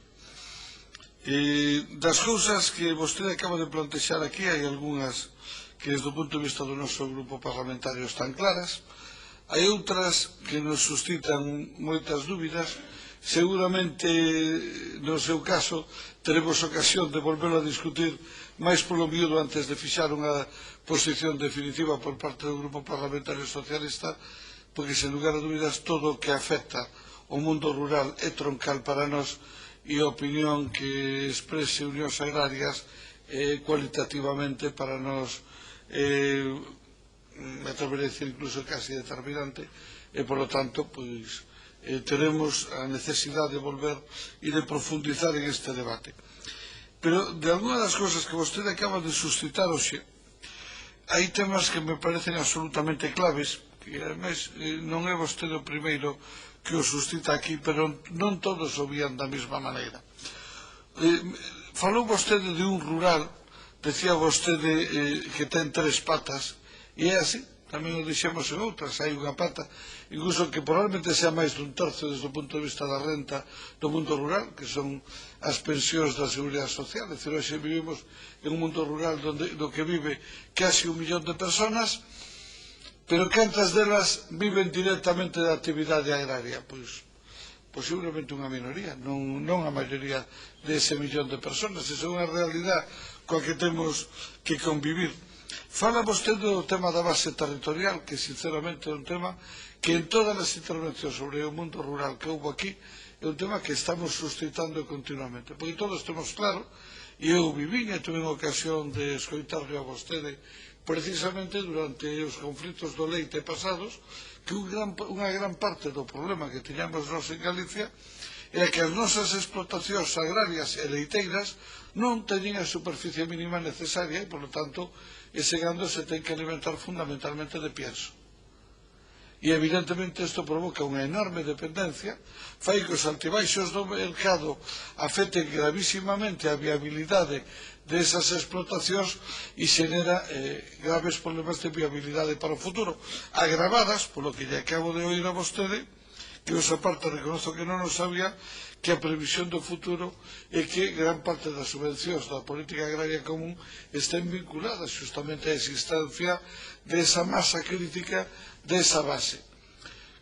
Das cousas que vostede acaba de plantexar aquí, hai algunhas que desde o punto de vista do noso grupo parlamentario están claras, hai outras que nos suscitan moitas dúbidas. Seguramente, no seu caso, teremos ocasión de volverlo a discutir máis polo miúdo antes de fixar unha posición definitiva por parte do Grupo Parlamentario Socialista, porque, sen lugar a dúbidas, todo o que afecta o mundo rural é troncal para nós e a opinión que exprese Unións Agrarias é cualitativamente para nós me atreveré a decir incluso casi determinante, e polo tanto teremos a necesidade de volver e de profundizar en este debate. Pero de algunas das cousas que vostede acaba de suscitar hoxe, hai temas que me parecen absolutamente claves, que ademais non é vostede o primeiro que o suscita aquí, pero non todos o vían da mesma maneira. Falou vostede de un rural, decía vostede que ten 3 patas, e é así, tamén o dixemos en outras, hai unha pata, incluso que probablemente sea máis dun tercio desde o punto de vista da renta do mundo rural, que son as pensións da Seguridade Social. É dicir, hoxe vivimos en un mundo rural do que vive casi 1 millón de personas, pero cantas delas viven directamente da actividade agraria? Pois posiblemente unha minoría, non a maioría dese millón de personas. Esa é unha realidade coa que temos que convivir. Fala vostede do tema da base territorial, que sinceramente é un tema que en todas as intervencións sobre o mundo rural que houve aquí é un tema que estamos suscitando continuamente, porque todos temos claro, e eu vivín e tuve a ocasión de escoitarle a vostede precisamente durante os conflitos do leite pasados, que unha gran parte do problema que teñamos nós en Galicia era que as nosas explotacións agrarias e leiteiras non teñen a superficie mínima necesaria e, polo tanto, ese gando se ten que alimentar fundamentalmente de pienso. E, evidentemente, isto provoca unha enorme dependencia, fai que os altibaixos do mercado afecten gravísimamente a viabilidade desas explotacións e xenera graves problemas de viabilidade para o futuro, agravadas polo que lle acabo de oír a vostede, que esa parte reconozo que non o sabía, que a previsión do futuro é que gran parte das subvencións da política agraria común estén vinculadas justamente á existencia desa masa crítica desa base.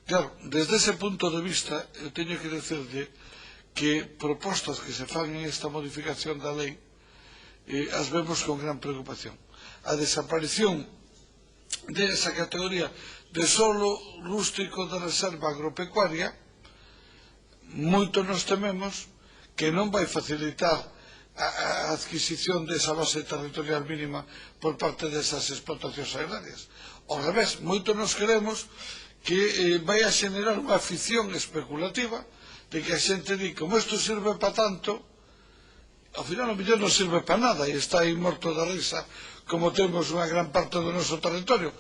Claro, desde ese punto de vista, eu teño que decirle que propostas que se fan en esta modificación da lei as vemos con gran preocupación. A desaparición desa categoría de solo rústico de reserva agropecuaria moito nos tememos que non vai facilitar a adquisición desa base territorial mínima por parte desas explotacións agrarias. Ao revés, moito nos queremos que vai a xenerar unha afición especulativa de que a xente di, como isto sirve para tanto, ao final o millón non sirve para nada e está aí morto da risa como temos unha gran parte do noso territorio,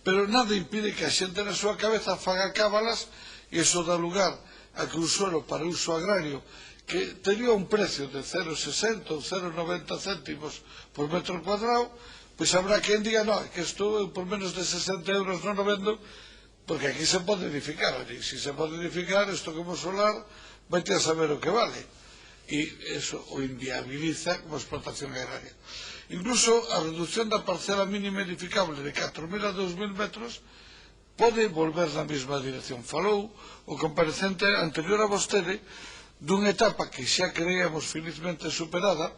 pero nada impide que a xente na súa cabeza faga cábalas e iso dá lugar a que un suelo para uso agrario que tería un precio de 0,60 ou 0,90 céntimos por metro cuadrado, pois habrá quen diga, no, que isto por menos de 60 euros non o vendo, porque aquí se pode edificar, e se se pode edificar, isto como solar, vai ter a saber o que vale, e eso o inviabiliza como explotación agraria. Incluso a reducción da parcela mínima edificable de 4.000 a 2.000 metros pode volver na mesma dirección. Falou o comparecente anterior a vostede dunha etapa que xa creíamos felizmente superada,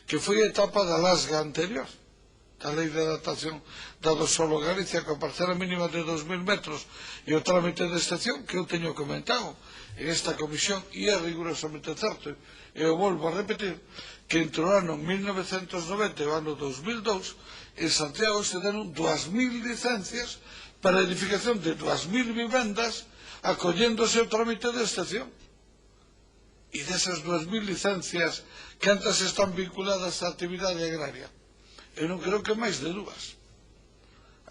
que foi a etapa da lasga anterior, da lei de adaptación do solo Galicia, con parcela mínima de 2.000 metros e o trámite de excepción que eu teño comentado en esta comisión, e é rigurosamente certo, e eu volvo a repetir, que entre o ano 1990 e o ano 2002 en Santiago se deron 2.000 licencias para a edificación de 2.000 vivendas acolléndose o trámite de excepción. E desas 2.000 licencias, cantas están vinculadas á actividade agraria? Eu non creo que máis de dúas.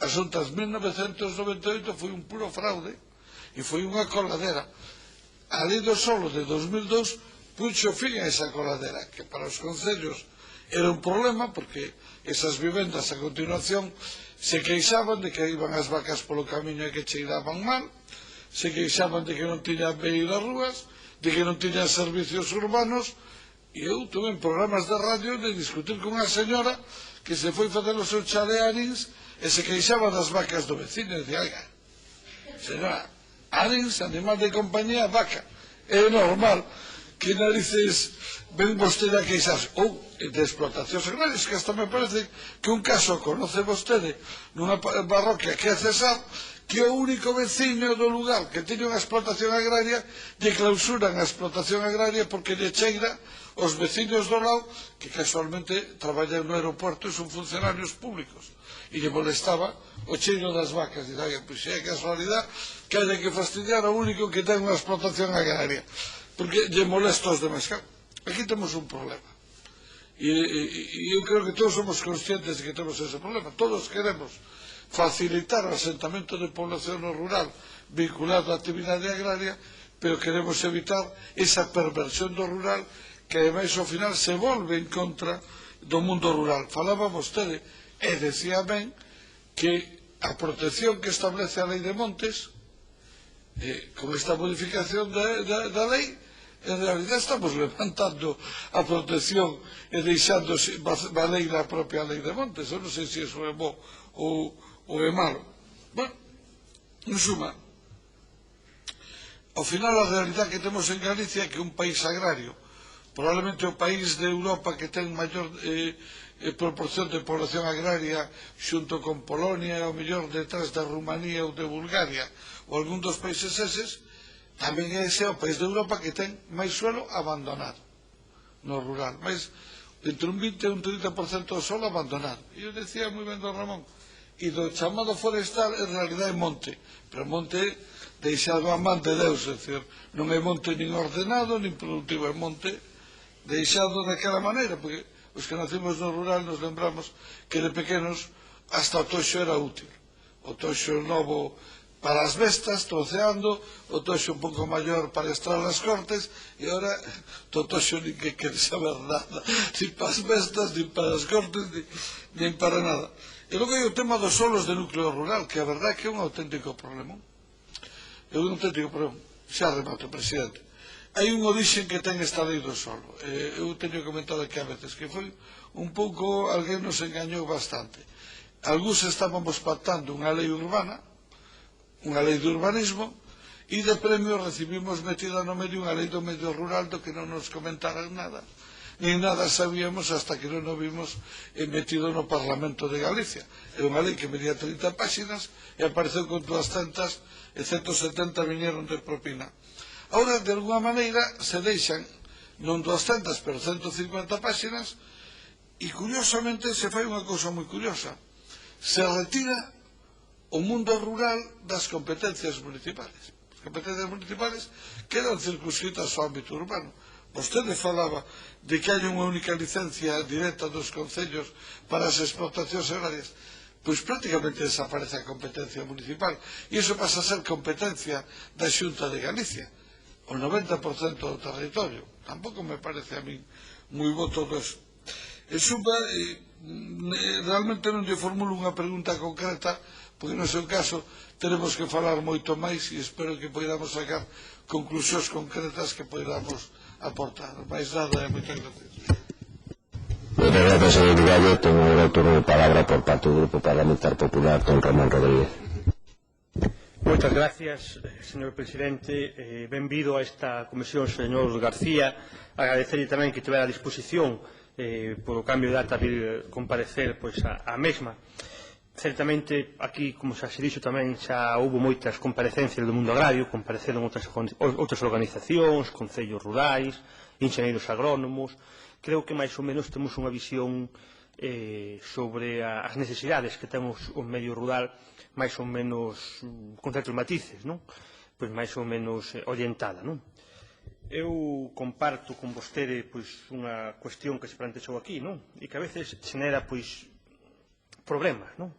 As outras 1998 foi un puro fraude e foi unha coladera. A lei do solo de 2002 puxo fin a esa coladera, que para os concellos era un problema, porque esas vivendas a continuación se queixaban de que iban as vacas polo camiño e que cheiraban mal, se queixaban de que non tiñan veído as rúas, de que non tiñan servicios urbanos, e eu tuve en programas de radio de discutir con unha señora que se foi facer o seu chale Arins e se queixaba das vacas do vecino, e dicía, oiga, señora, Arins, animal de compañía, vaca, é normal que narices ven vostede a queixarse, ou de explotacións agrarias, que hasta me parece que un caso conoce vostede nunha parroquia que é Cesar, que o único veciño do lugar que teña unha explotación agraria lle clausuran a explotación agraria porque lle cheira os veciños do lado que casualmente traballan no aeroporto e son funcionarios públicos e lle molestaba o cheiro das vacas. Dice, pois é casualidade que haya que fastidiar ao único que ten unha explotación agraria porque lle molesta aos demais. Aquí temos un problema e eu creo que todos somos conscientes de que temos ese problema. Todos queremos facilitar o asentamento de población no rural vinculado á actividade agraria, pero queremos evitar esa perversión do rural que ademais ao final se volve en contra do mundo rural. Falaba vostede e decía ben que a protección que establece a lei de montes con esta modificación da lei en realidad estamos levantando a protección e deixando valer a propia lei de montes. Eu non sei se iso é bo ou é malo. Bueno, en suma, ao final a realidade que temos en Galicia é que un país agrario, probablemente o país de Europa que ten maior proporción de población agraria xunto con Polonia e ao mellor detrás de Rumanía ou de Bulgaria ou algún dos países eses, tamén é ese o país de Europa que ten máis suelo abandonado no rural, máis entre un 20 e un 30% do suelo abandonado. E eu decía moi ben don Ramón, e do chamado forestal en realidade é monte, pero monte deixado a man de Deus, é dicir, non é monte nin ordenado nin productivo, é monte deixado daquela maneira, porque os que nacimos no rural nos lembramos que de pequenos hasta o toxo era útil, o toxo novo para as bestas, troceando, o toxo un pouco maior para extraer as cortes, e agora o toxo nin que quere saber nada, nin para as bestas, nin para as cortes, nin para nada. E logo hai o tema dos solos de núcleo rural, que a verdade é que é un auténtico problema. É un auténtico problema. Xa remato, presidente. Hai un origen que ten esta lei do solo. Eu teño comentado aquí a veces que foi un pouco, alguén nos engañou bastante. Algúns estábamos pactando unha lei urbana, unha lei de urbanismo, e de premio recibimos metida no medio unha lei do medio rural do que non nos comentaran nada. Nin nada sabíamos hasta que non o vimos metido no Parlamento de Galicia. É unha lei que medía 30 páxinas e apareceu con 200 e 170 viñeron de propina. Ahora, de alguna maneira, se deixan non 200, pero 150 páxinas, e curiosamente se fai unha cousa moi curiosa. Se retira o mundo rural das competencias municipales. As competencias municipales quedan circunscritas ao ámbito urbano. Vostede falaba de que hai unha única licencia directa dos concellos para as explotacións agrarias. Pois prácticamente desaparece a competencia municipal e iso pasa a ser competencia da Xunta de Galicia, o 90% do territorio. Tampouco me parece a min moi bo todo eso. En suma, realmente non lle formulo unha pregunta concreta, porque no seu caso teremos que falar moito máis e espero que podamos sacar conclusións concretas que podamos aportar. Mais nada, moitas gracias. Muchas gracias, señor Vigallo. Tengo ahora el turno de palabra por parte del Grupo Parlamentar Popular, don Ramón Rodríguez. Moitas gracias, señor presidente. Benvido a esta comisión, señor García. Agradecerlle tamén que tivera a disposición polo cambio de data vir comparecer pois a mesma. Certamente, aquí, como xa se dixo tamén, xa houve moitas comparecencias do mundo agrario, compareceron outras organizacións, concellos rurais, enxeñeiros agrónomos. Creo que máis ou menos temos unha visión sobre as necesidades que temos o medio rural máis ou menos con certos matices, non? Pois máis ou menos orientada, non? Eu comparto con vostede pois unha cuestión que se plantexou aquí, non? E que a veces xenera pois problemas, non?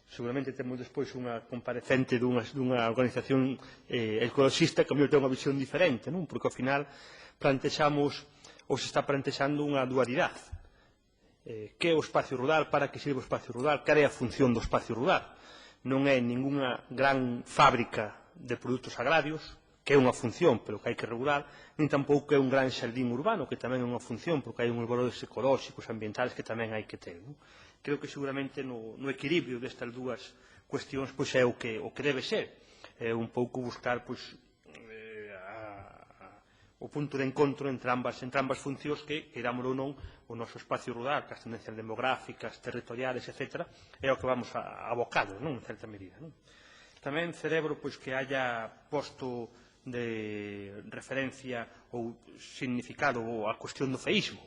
Seguramente temos despois unha comparecente dunha organización ecoloxista que a mellor ten unha visión diferente, non? Porque ao final plantexamos ou se está plantexando unha dualidade. Que é o espacio rural, para que sirve o espacio rural, cal é a función do espacio rural. Non é ningunha gran fábrica de produtos agrarios, que é unha función, pero que hai que regular, nin tampouco é un gran xardín urbano, que tamén é unha función, porque hai uns valores ecolóxicos, ambientales, que tamén hai que ter. Non? Creo que seguramente no equilibrio destas dúas cuestións pois é o que debe ser. É un pouco buscar pois, o punto de encontro entre ambas funcións que, querámoslo ou non, o noso espacio rural, que as tendencias demográficas, territoriales, etc., é o que vamos abocados, non, en certa medida. Non? Tamén celebro pois, que haya posto de referencia ou significado a cuestión do feísmo.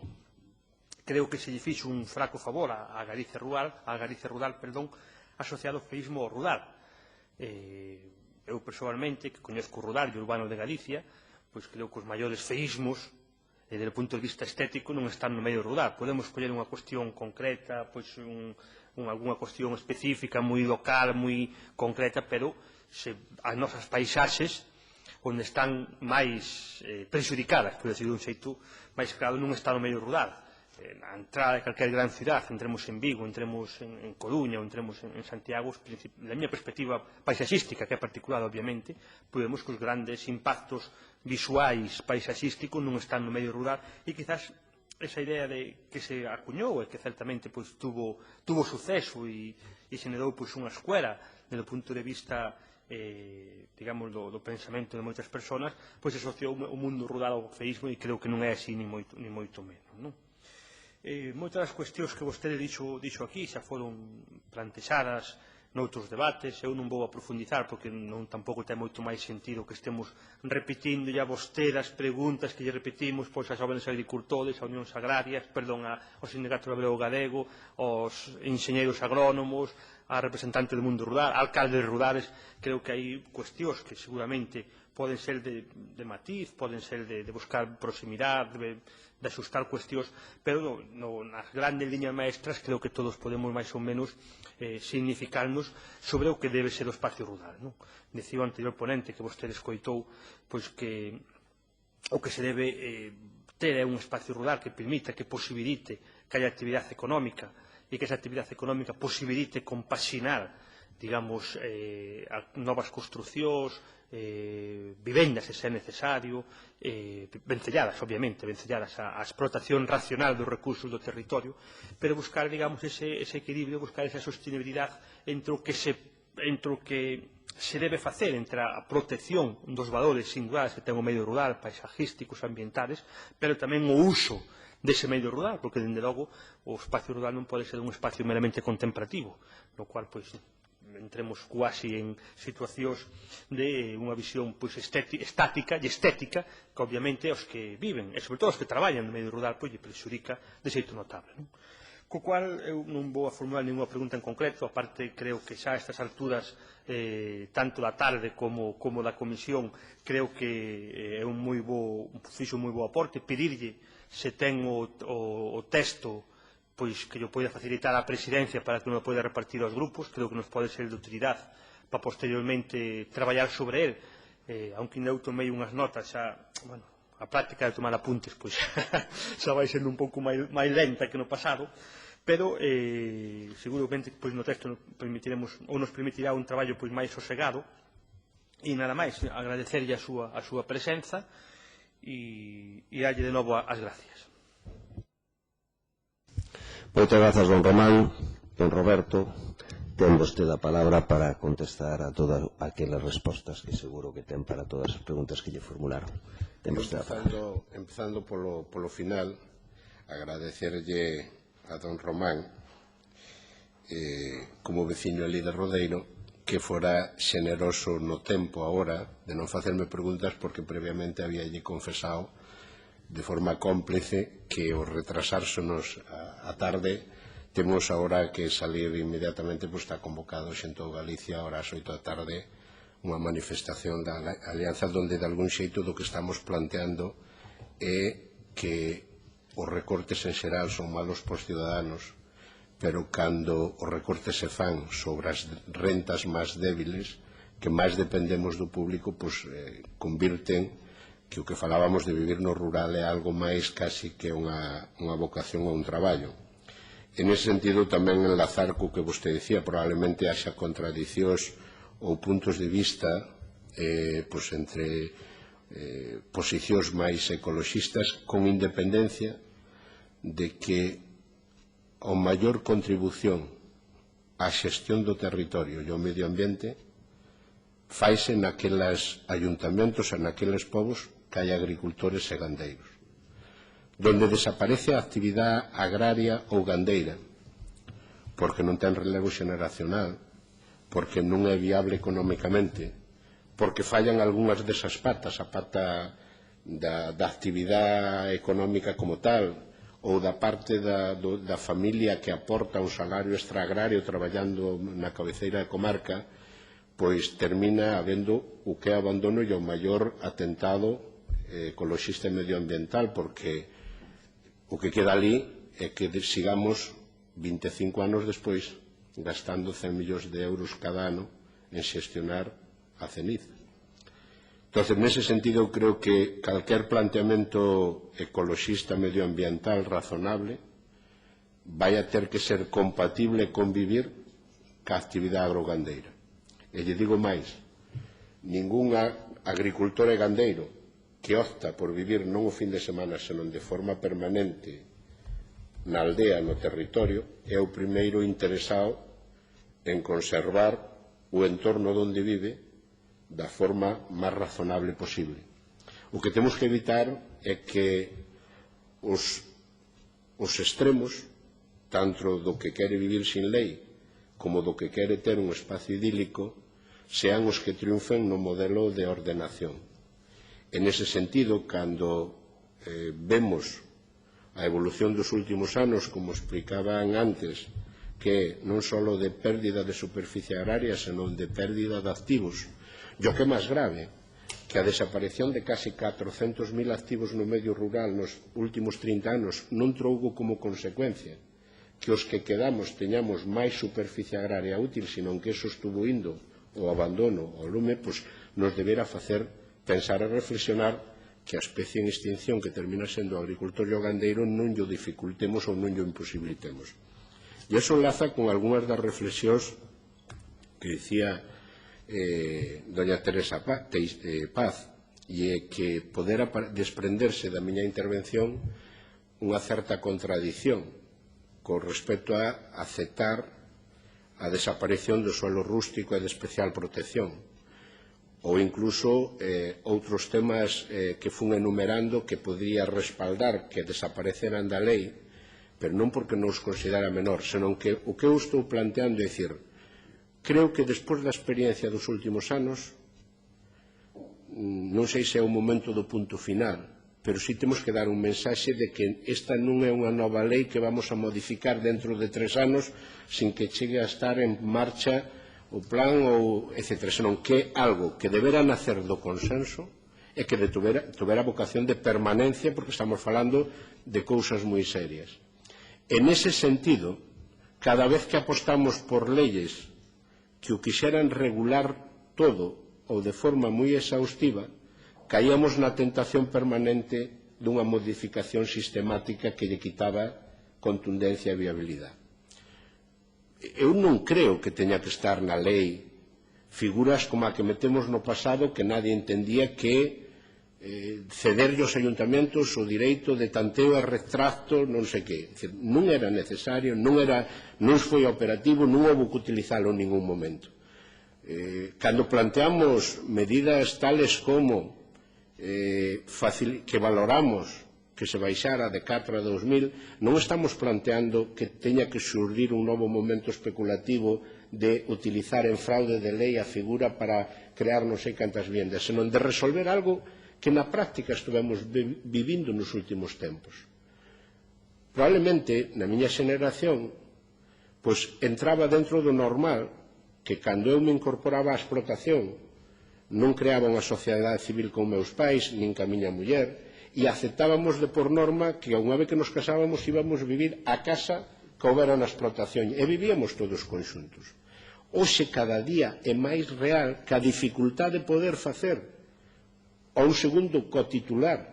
Creo que se lle fixo un fraco favor a Galicia rural, asociado ao feísmo rural. Eu, persoalmente, que coñezco o rural e o urbano de Galicia, pois creo que os maiores feísmos, desde o punto de vista estético, non están no medio rural. Podemos coller unha cuestión concreta, pois algunha cuestión específica, moi local, moi concreta, pero as nosas paisaxes, onde están máis prexudicadas, por decirlo de un xeito máis claro, non está no medio rural. A entrada de calquer gran cidade, entremos en Vigo, entremos en Coruña ou entremos en Santiago, da miña perspectiva paisaxística, que é particular, obviamente, podemos que os grandes impactos visuais paisaxísticos non están no medio rural e quizás esa idea de que se acuñou e que certamente pois, tuvo suceso e xenerou pois, unha escuela desde o punto de vista digamos, do pensamento de moitas persoas, pois asociou o mundo rural ao feísmo e creo que non é así ni moito menos. Non? Moitas das cuestións que vostede dixo aquí xa foron plantexadas noutros debates, eu non vou a profundizar porque tampouco ten moito máis sentido que estemos repetindo a vostede as preguntas que lle repetimos pois aos jóvenes agricultores, a unións agrarias, perdón, ao sindicato obrero galego, aos enxeñeiros agrónomos, a representantes do mundo rural, a alcaldes rurales. Creo que hai cuestións que seguramente poden ser de matiz, poden ser de buscar proximidade, de axustar cuestións, pero nas grandes liñas maestras creo que todos podemos máis ou menos significarnos sobre o que debe ser o espacio rural. Dicía o anterior ponente que vostede escoitou pois que o que se debe ter é un espacio rural que permita, que posibilite que haya actividade económica e que esa actividade económica posibilite compaxinar, digamos, novas construcións, vivendas, se é necesario, vencelladas, obviamente, vencelladas á explotación racional dos recursos do territorio, pero buscar, digamos, ese equilibrio, buscar esa sostenibilidade entre o que se debe facer, entre a protección dos valores singulares que ten o medio rural, paisajísticos, ambientales, pero tamén o uso dese medio rural, porque, dende logo, o espacio rural non pode ser un espacio meramente contemplativo, no cual, pois, entremos quasi en situacións de unha visión pois, estática e estética que obviamente aos que viven e sobre todo aos que traballan no medio rural pois lle prexudica de xeito notable, non? Co cual eu non vou a formular ninguna pregunta en concreto, aparte creo que xa a estas alturas tanto da tarde como da comisión creo que é un fixo un moi bo aporte, pedirlle se ten o texto pois que yo poida facilitar á presidencia para que non o poida repartir aos grupos, creo que nos pode ser de utilidade para posteriormente traballar sobre él, aunque ainda eu tomei unhas notas xa, bueno, a práctica de tomar apuntes pois xa vai sendo un pouco máis lenta que no pasado, pero seguramente pois no texto nos permitirá un traballo pois máis sosegado e nada máis, agradecerlle a súa presenza e darlle de novo as gracias. Moitas grazas, don Román. Don Roberto, ten vostede a palabra para contestar a todas aquelas respostas que seguro que ten para todas as preguntas que lle formularon. Ten vostede a palabra. Empezando polo final, agradecerlle a don Román, como veciño ali de Rodeiro, que fora xeneroso no tempo agora de non facerme preguntas porque previamente habíalle confesado de forma cómplice que o retrasársenos a tarde temos agora que salir inmediatamente, pois está convocado en toda Galicia ahora ás 8 da tarde unha manifestación da Alianza onde de algún xeito do que estamos planteando é que os recortes en xeral son malos para os ciudadanos, pero cando os recortes se fan sobre as rentas máis débiles que máis dependemos do público, pois convirten que o que falábamos de vivir no rural é algo máis casi que unha vocación ou un traballo. En ese sentido, tamén enlazar co que vostede dicía, probablemente haxa contradicións ou puntos de vista pois entre posicións máis ecoloxistas con independencia de que a maior contribución á xestión do territorio e ao medio ambiente faise naqueles ayuntamentos e naqueles povos que hai agricultores e gandeiros, donde desaparece a actividade agraria ou gandeira, porque non ten relevo xeneracional, porque non é viable económicamente, porque fallan algunhas desas patas, a pata da actividade económica como tal, ou da parte da familia que aporta un salario extraagrario traballando na cabeceira da comarca, pois termina habendo o que é abandono e o maior atentado ecoloxista e medioambiental, porque o que queda ali é que sigamos 25 anos despois gastando 100 millóns de euros cada ano en xestionar a ceniza. Entonces, nese sentido, eu creo que calquer planteamento ecoloxista medioambiental razonable vai a ter que ser compatible con vivir ca actividade agrogandeira. E lle digo máis, ningún agricultor e gandeiro que opta por vivir non o fin de semana, senón de forma permanente na aldea, no territorio, é o primeiro interesado en conservar o entorno onde vive da forma máis razonable posible. O que temos que evitar é que os extremos, tanto do que quere vivir sin lei como do que quere ter un espacio idílico, sean os que triunfen no modelo de ordenación. En ese sentido, cando vemos a evolución dos últimos anos, como explicaban antes, que non só de pérdida de superficie agraria, senón de pérdida de activos, e o que é máis grave, que a desaparición de casi 400.000 activos no medio rural nos últimos 30 anos non trougo como consecuencia que os que quedamos teñamos máis superficie agraria útil, senón que eso estuvo indo o abandono, o lume, pois nos debera facer pensar e reflexionar que a especie en extinción que termina sendo o agricultor e o gandeiro non lle dificultemos ou non lle imposibilitemos. E iso enlaza con algunhas das reflexións que dicía doña Teresa Paz, e é que poder desprenderse da miña intervención unha certa contradición con respecto a aceptar a desaparición do suelo rústico e de especial protección, ou incluso outros temas que fun enumerando que podría respaldar que desapareceran da lei, pero non porque non os considera menor, senón que o que eu estou planteando é dicir, creo que despois da experiencia dos últimos anos, non sei se é o momento do punto final, pero sí temos que dar un mensaxe de que esta non é unha nova lei que vamos a modificar dentro de 3 anos sin que chegue a estar en marcha o plan ou etc. Senón que é algo que debera nacer do consenso e que tuvera vocación de permanencia, porque estamos falando de cousas moi serias. En ese sentido, cada vez que apostamos por leyes que o quixeran regular todo ou de forma moi exhaustiva, caíamos na tentación permanente dunha modificación sistemática que lle quitaba contundencia e viabilidade. Eu non creo que teña que estar na lei figuras como a que metemos no pasado que nadie entendía que cederlle aos ayuntamentos o direito de tanteo e retracto non sei que. Non era necesario, non foi operativo, non houve que utilizalo en ningún momento. Cando planteamos medidas tales como que valoramos que se baixara de 4 a 2000, non estamos planteando que teña que xurdir un novo momento especulativo de utilizar en fraude de lei a figura para crear non sei cantas viviendas, senón de resolver algo que na práctica estivemos vivindo nos últimos tempos. Probablemente, na miña xeneración, pois entraba dentro do normal que cando eu me incorporaba á explotación non creaba unha sociedade civil con meus pais, nin ca miña muller, e aceptábamos de por norma que unha vez que nos casábamos íbamos vivir a casa que houbera na explotación e vivíamos todos conxuntos. Hoxe cada día é máis real que a dificultade de poder facer a un segundo cotitular,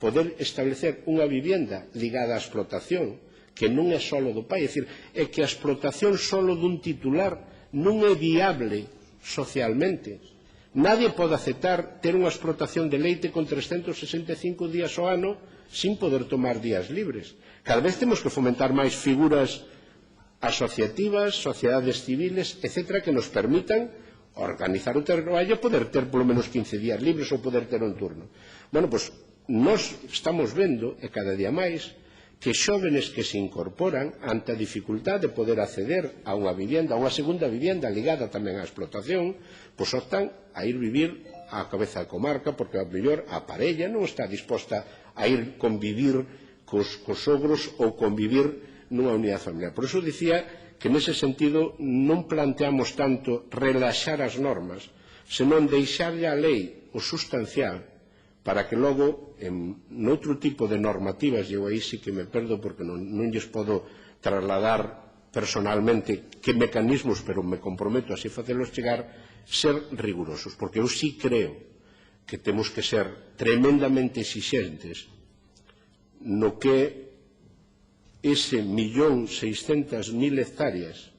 poder establecer unha vivienda ligada á explotación, que non é solo do pai, é dicir, é que a explotación solo dun titular non é viable socialmente. Nadie pode aceptar ter unha explotación de leite con 365 días ao ano sin poder tomar días libres. Cada vez temos que fomentar máis figuras asociativas, sociedades civiles, etc., que nos permitan organizar o traballo e poder ter polo menos 15 días libres ou poder ter un turno. Bueno, pois, nós estamos vendo, e cada día máis, que xóvenes que se incorporan ante a dificultade de poder acceder a unha vivienda, a unha segunda vivienda ligada tamén á explotación, pois optan a ir vivir á cabeza da comarca porque a mellor a parella non está disposta a ir convivir cos sogros ou convivir nunha unidade familiar. Por iso dicía que nese sentido non planteamos tanto relaxar as normas, senón deixarlle a lei o sustancial para que logo, noutro tipo de normativas, e eu aí sí que me perdo porque non lles podo trasladar personalmente que mecanismos, pero me comprometo a así facelos chegar, ser rigurosos, porque eu sí creo que temos que ser tremendamente exixentes no que ese 1.600.000 hectáreas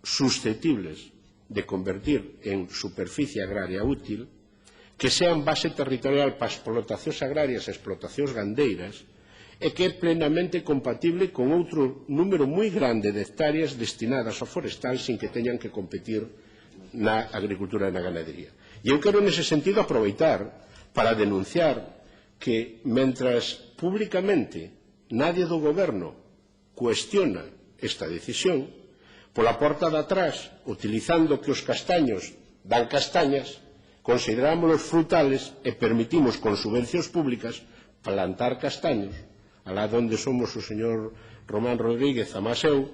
susceptibles de convertir en superficie agraria útil, que sean base territorial para explotacións agrarias e explotacións gandeiras, e que é plenamente compatible con outro número moi grande de hectáreas destinadas ao forestal sin que teñan que competir na agricultura e na ganadería. E eu quero nese sentido aproveitar para denunciar que, mentras públicamente nadie do goberno cuestiona esta decisión, pola porta de atrás, utilizando que os castaños dan castañas, considerámoslos frutales e permitimos con subvencións públicas plantar castaños, alá donde somos o señor Román Rodríguez Amaseu,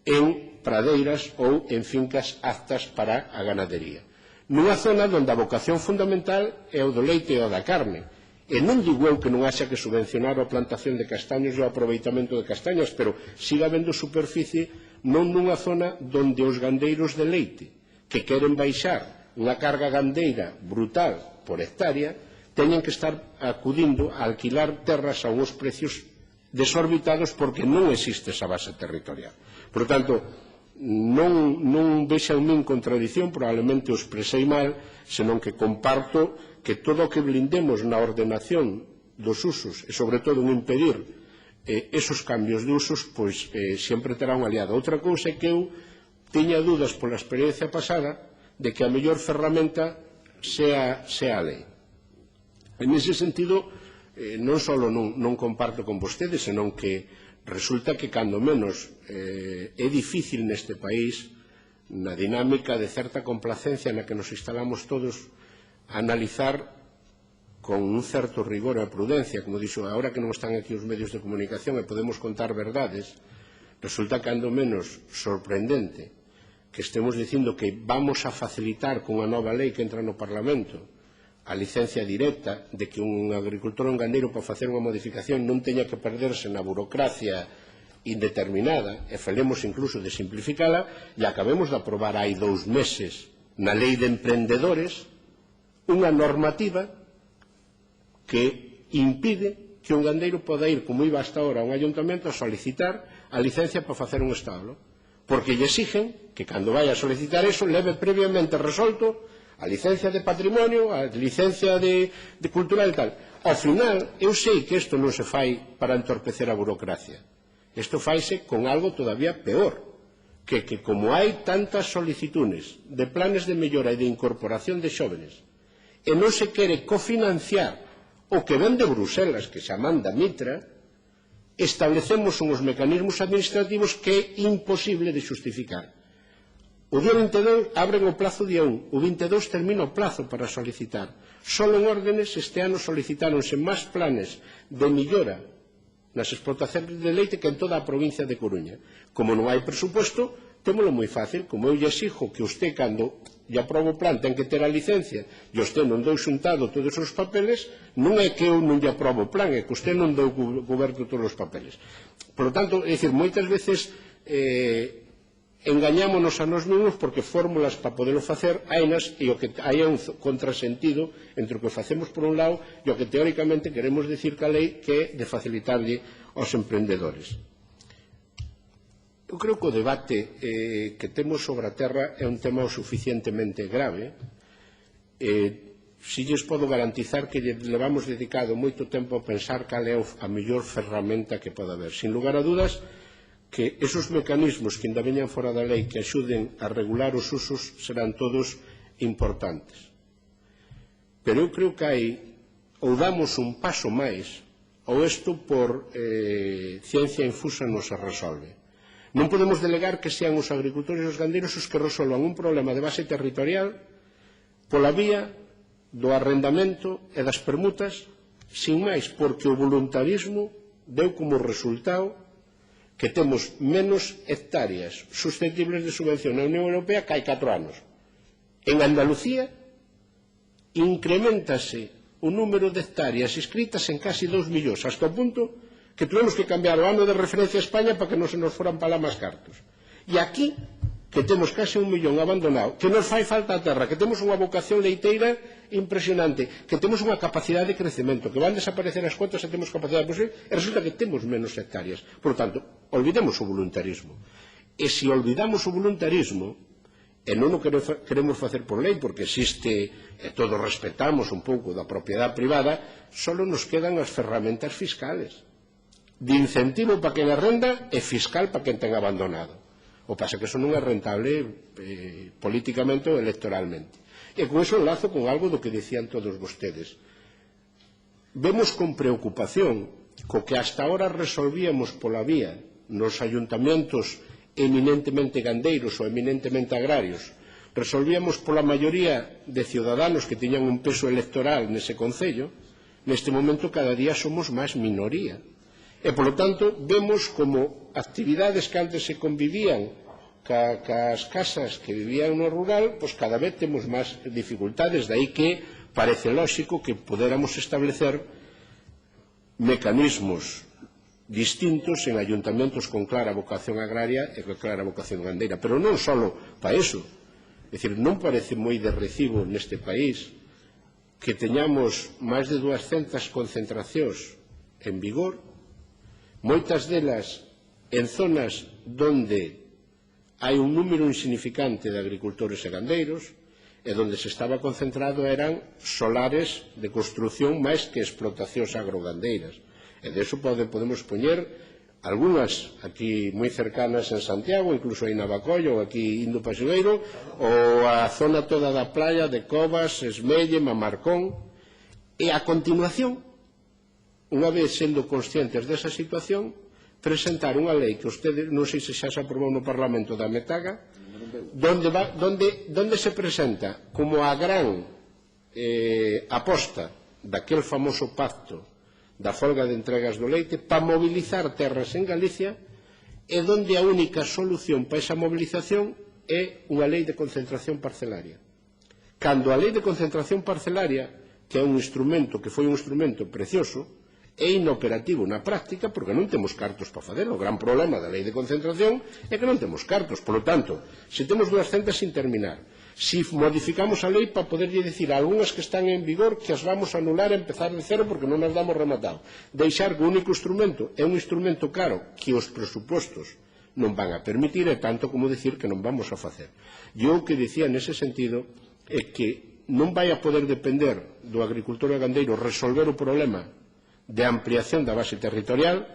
en pradeiras ou en fincas aptas para a ganadería. Nunha zona onde a vocación fundamental é o do leite e o da carne. E non digo eu que non haxa que subvencionar a plantación de castaños e o aproveitamento de castañas, pero siga habendo superficie non nunha zona onde os gandeiros de leite que queren baixar unha carga gandeira brutal por hectárea teñen que estar acudindo a alquilar terras a uns precios desorbitados porque non existe esa base territorial. Por tanto, non vexa en min contradición, probablemente o expresei mal, senón que comparto que todo o que blindemos na ordenación dos usos e, sobre todo, en impedir esos cambios de usos, pois sempre terá un aliado. Outra cousa é que eu tiña dúdas pola experiencia pasada de que a mellor ferramenta sea a lei. En ese sentido, non só non comparto con vostedes, senón que resulta que, cando menos, é difícil neste país na dinámica de certa complacencia na que nos instalamos todos a analizar con un certo rigor e prudencia, como dixo, agora que non están aquí os medios de comunicación e podemos contar verdades, resulta cando menos sorprendente que estemos dicindo que vamos a facilitar con unha nova lei que entra no Parlamento a licencia directa de que un agricultor ou un gandeiro para facer unha modificación non teña que perderse na burocracia indeterminada, e falemos incluso de simplificala, e acabemos de aprobar hai 2 meses na lei de emprendedores unha normativa que impide que un gandeiro poda ir, como iba hasta ahora, a un ayuntamento a solicitar a licencia para facer un establo, porque lle exigen que cando vai a solicitar eso leve previamente resolto a licencia de patrimonio, a licencia de cultural e tal. Ao final, eu sei que isto non se fai para entorpecer a burocracia. Isto faise con algo todavía peor, que como hai tantas solicitudes de planes de mellora e de incorporación de xóvenes e non se quere cofinanciar o que ven de Bruselas, que se manda Mitra, establecemos uns mecanismos administrativos que é imposible de justificar. O día 22 abren o plazo día 1, o 22 termina o plazo para solicitar. Solo en órdenes este ano solicitáronse máis planes de mellora nas explotacións de leite que en toda a provincia de Coruña. Como non hai presupuesto, témolo moi fácil. Como eu lle exijo que usted, cando lle aprobo o plan, ten que ter a licencia e usted non deu xuntado todos os papeles, non é que eu non lle aprobo o plan, é que usted non deu coberto todos os papeles. Por lo tanto, é dicir, moitas veces engañámonos a nós mesmos porque fórmulas para poderlo facer hainas e o que hai é un contrasentido entre o que facemos por un lado e o que teóricamente queremos decir que a lei que é de facilitarlle aos emprendedores. Eu creo que o debate que temos sobre a terra é un tema o suficientemente grave. Si lles podo garantizar que levamos dedicado moito tempo a pensar cal é a mellor ferramenta que pode haber. Sin lugar a dudas, que esos mecanismos que ainda veñan fora da lei que axuden a regular os usos serán todos importantes. Pero eu creo que hai, ou damos un paso máis, ou isto por ciencia infusa non se resolve. Non podemos delegar que sean os agricultores e os gandeiros os que resolvan un problema de base territorial pola vía do arrendamento e das permutas sin máis, porque o voluntarismo deu como resultado que temos menos hectáreas susceptibles de subvención na Unión Europea que hai 4 anos. En Andalucía incrementase o número de hectáreas inscritas en casi 2 millóns, hasta o punto que tuvemos que cambiar o ano de referencia a España para que non se nos foran para lá máis cartos. E aquí, que temos casi 1 millón abandonado, que nos fai falta a terra, que temos unha vocación leiteira impresionante, que temos unha capacidade de crecemento, que van desaparecer as cuotas e temos capacidade de producir, e resulta que temos menos hectáreas. Por tanto, olvidemos o voluntarismo. E se olvidamos o voluntarismo, e non o queremos facer por lei, porque existe, e todos respetamos un pouco da propiedade privada, só nos quedan as ferramentas fiscales, de incentivo para quen arrenda e fiscal para quen ten abandonado. O pasa que eso non é rentable políticamente ou electoralmente. E con eso enlazo con algo do que dicían todos vostedes. Vemos con preocupación co que hasta ahora resolvíamos pola vía nos ayuntamentos eminentemente gandeiros ou eminentemente agrarios, resolvíamos pola maioría de ciudadanos que tiñan un peso electoral nese concello, neste momento cada día somos máis minoría. E, polo tanto, vemos como actividades que antes se convivían cas casas que vivían no rural, pois cada vez temos máis dificultades, dai que parece lóxico que podéramos establecer mecanismos distintos en ayuntamentos con clara vocación agraria e con clara vocación gandeira. Pero non só para eso. É dicir, non parece moi de recibo neste país que teñamos máis de 200 concentracións en vigor, moitas delas en zonas onde hai un número insignificante de agricultores e gandeiros e onde se estaba concentrado eran solares de construción máis que explotacións agrogandeiras. E de eso podemos poñer algunhas aquí moi cercanas en Santiago, incluso aí na Bacollo, ou aquí indo para Xueiro, ou a zona toda da playa de Covas, Esmelle, Mamarcón. E a continuación, unha vez sendo conscientes desa situación, presentar unha lei que ustedes, non sei se xa se aprobou no Parlamento da Metaga, donde se presenta como a gran aposta daquel famoso pacto da folga de entregas do leite para mobilizar terras en Galicia, e donde a única solución para esa movilización é unha lei de concentración parcelaria. Cando a lei de concentración parcelaria, que é un instrumento, que foi un instrumento precioso, é inoperativo na práctica porque non temos cartos para facelo. O gran problema da lei de concentración é que non temos cartos. Por lo tanto, se temos 200 sin terminar, si modificamos a lei para poderlle dicir a algunhas que están en vigor que as vamos a anular e empezar de cero porque non as damos rematado, deixar que o único instrumento é un instrumento caro que os presupostos non van a permitir, é tanto como dicir que non vamos a facer. E o que dicía nese sentido é que non vai a poder depender do agricultor e gandeiro resolver o problema de ampliación da base territorial,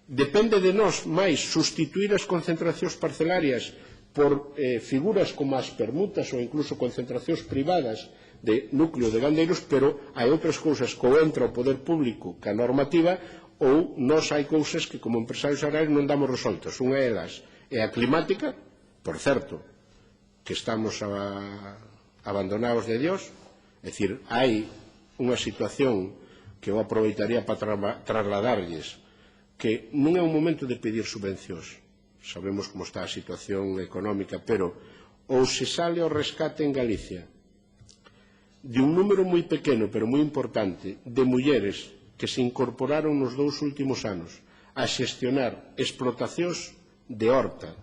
depende de nós máis sustituir as concentracións parcelarias por figuras como as permutas ou incluso concentracións privadas de núcleo de gandeiros, pero hai outras cousas que ou entra o poder público que a normativa, ou nós hai cousas que como empresarios agrarios non damos resoltos. Unha delas é a climática, por certo, que estamos abandonados de Dios, é dicir, hai unha situación que eu aproveitaría para trasladarlles que non é un momento de pedir subvencións. Sabemos como está a situación económica, pero ou se sale ao rescate en Galicia de un número moi pequeno, pero moi importante, de mulleres que se incorporaron nos 2 últimos anos a xestionar explotacións de horta,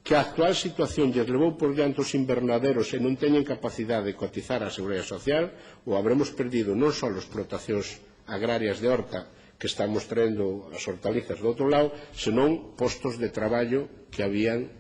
que a actual situación lles levou por diante os invernaderos e non teñen capacidade de cotizar a Seguridade Social, ou habremos perdido non só as explotacións agrarias de horta que estamos traendo as hortalizas do outro lado, senón postos de traballo que habían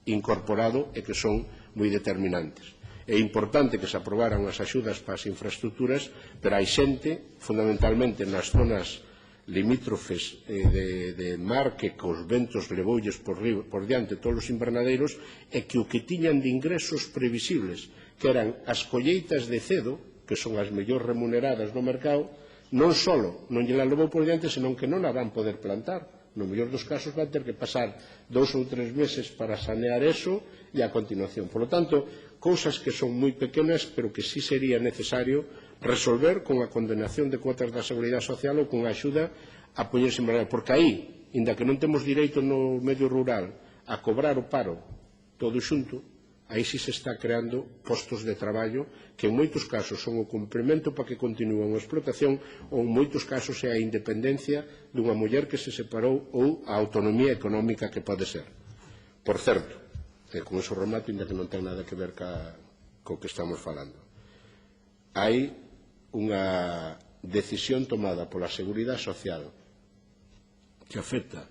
incorporado e que son moi determinantes. É importante que se aprobaran as axudas para as infraestructuras, pero hai xente, fundamentalmente nas zonas limítrofes de mar, que cos ventos levoulles por diante todos os invernadeiros, e que o que tiñan de ingresos previsibles, que eran as colleitas de cedo, que son as mellor remuneradas no mercado, non só non lle la levou por diante, senón que non a van poder plantar. No mellor dos casos van ter que pasar 2 ou 3 meses para sanear eso e a continuación. Por lo tanto, cousas que son moi pequenas, pero que sí sería necesario resolver con a condenación de cuotas da Seguridade Social ou con a axuda a poñerse en verdade. Porque aí, inda que non temos direito no medio rural a cobrar o paro todo xunto, aí sí se está creando postos de traballo que en moitos casos son o complemento para que continúe a explotación, ou en moitos casos é a independencia dunha muller que se separou ou a autonomía económica que pode ser. Por certo, con iso remato, inda que non ten nada que ver co que estamos falando, hai unha decisión tomada pola Seguridade Social que afecta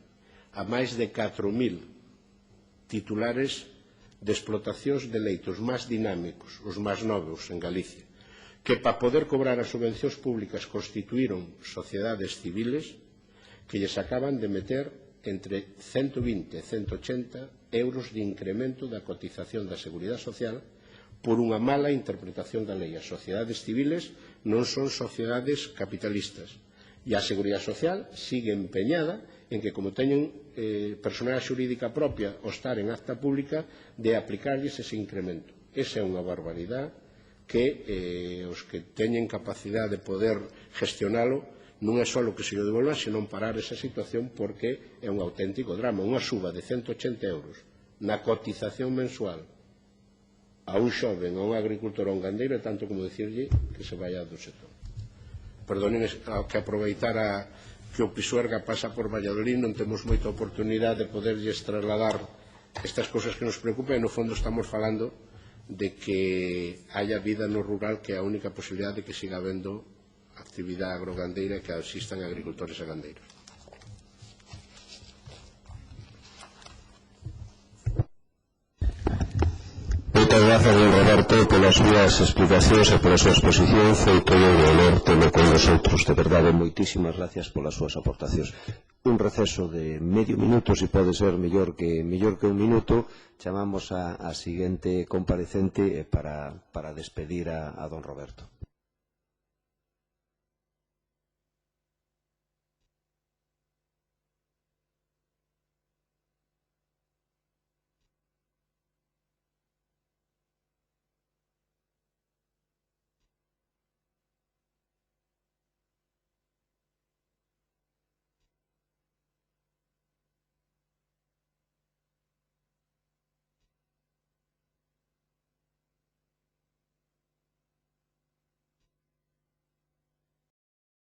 a máis de 4.000 titulares de explotacións de leitos máis dinámicos, os máis novos en Galicia, que para poder cobrar as subvencións públicas constituíron sociedades civiles que lles acaban de meter entre 120 e 180 euros de incremento da cotización da Seguridade Social por unha mala interpretación da lei. As sociedades civiles non son sociedades capitalistas e a Seguridade Social sigue empeñada en que, como teñen personalidade xurídica propia ao estar en acta pública, de aplicarlles ese incremento. Esa é unha barbaridade que os que teñen capacidade de poder gestionalo non é só o que se lle devolva, senón parar esa situación, porque é un auténtico drama. Unha suba de 180 euros na cotización mensual a un xoven, a un agricultor, a un gandeiro, é tanto como dicirlle que se vaya do sector. Perdonen que aproveitara que o Pisuerga pasa por Valladolid, non temos moita oportunidade de poderlles trasladar estas cousas que nos preocupan, e no fondo estamos falando de que haya vida no rural, que é a única posibilidade de que siga habendo actividade agrogandeira, que existan agricultores e gandeiros. Moitas grazas, don Roberto, polas súas explicacións e pola súa exposición. Foi todo un honor telo con nosotros. De verdade, moitísimas gracias polas súas aportacións. Un receso de medio minuto, se pode ser mellor que un minuto. Chamamos a seguinte comparecente para despedir a don Roberto.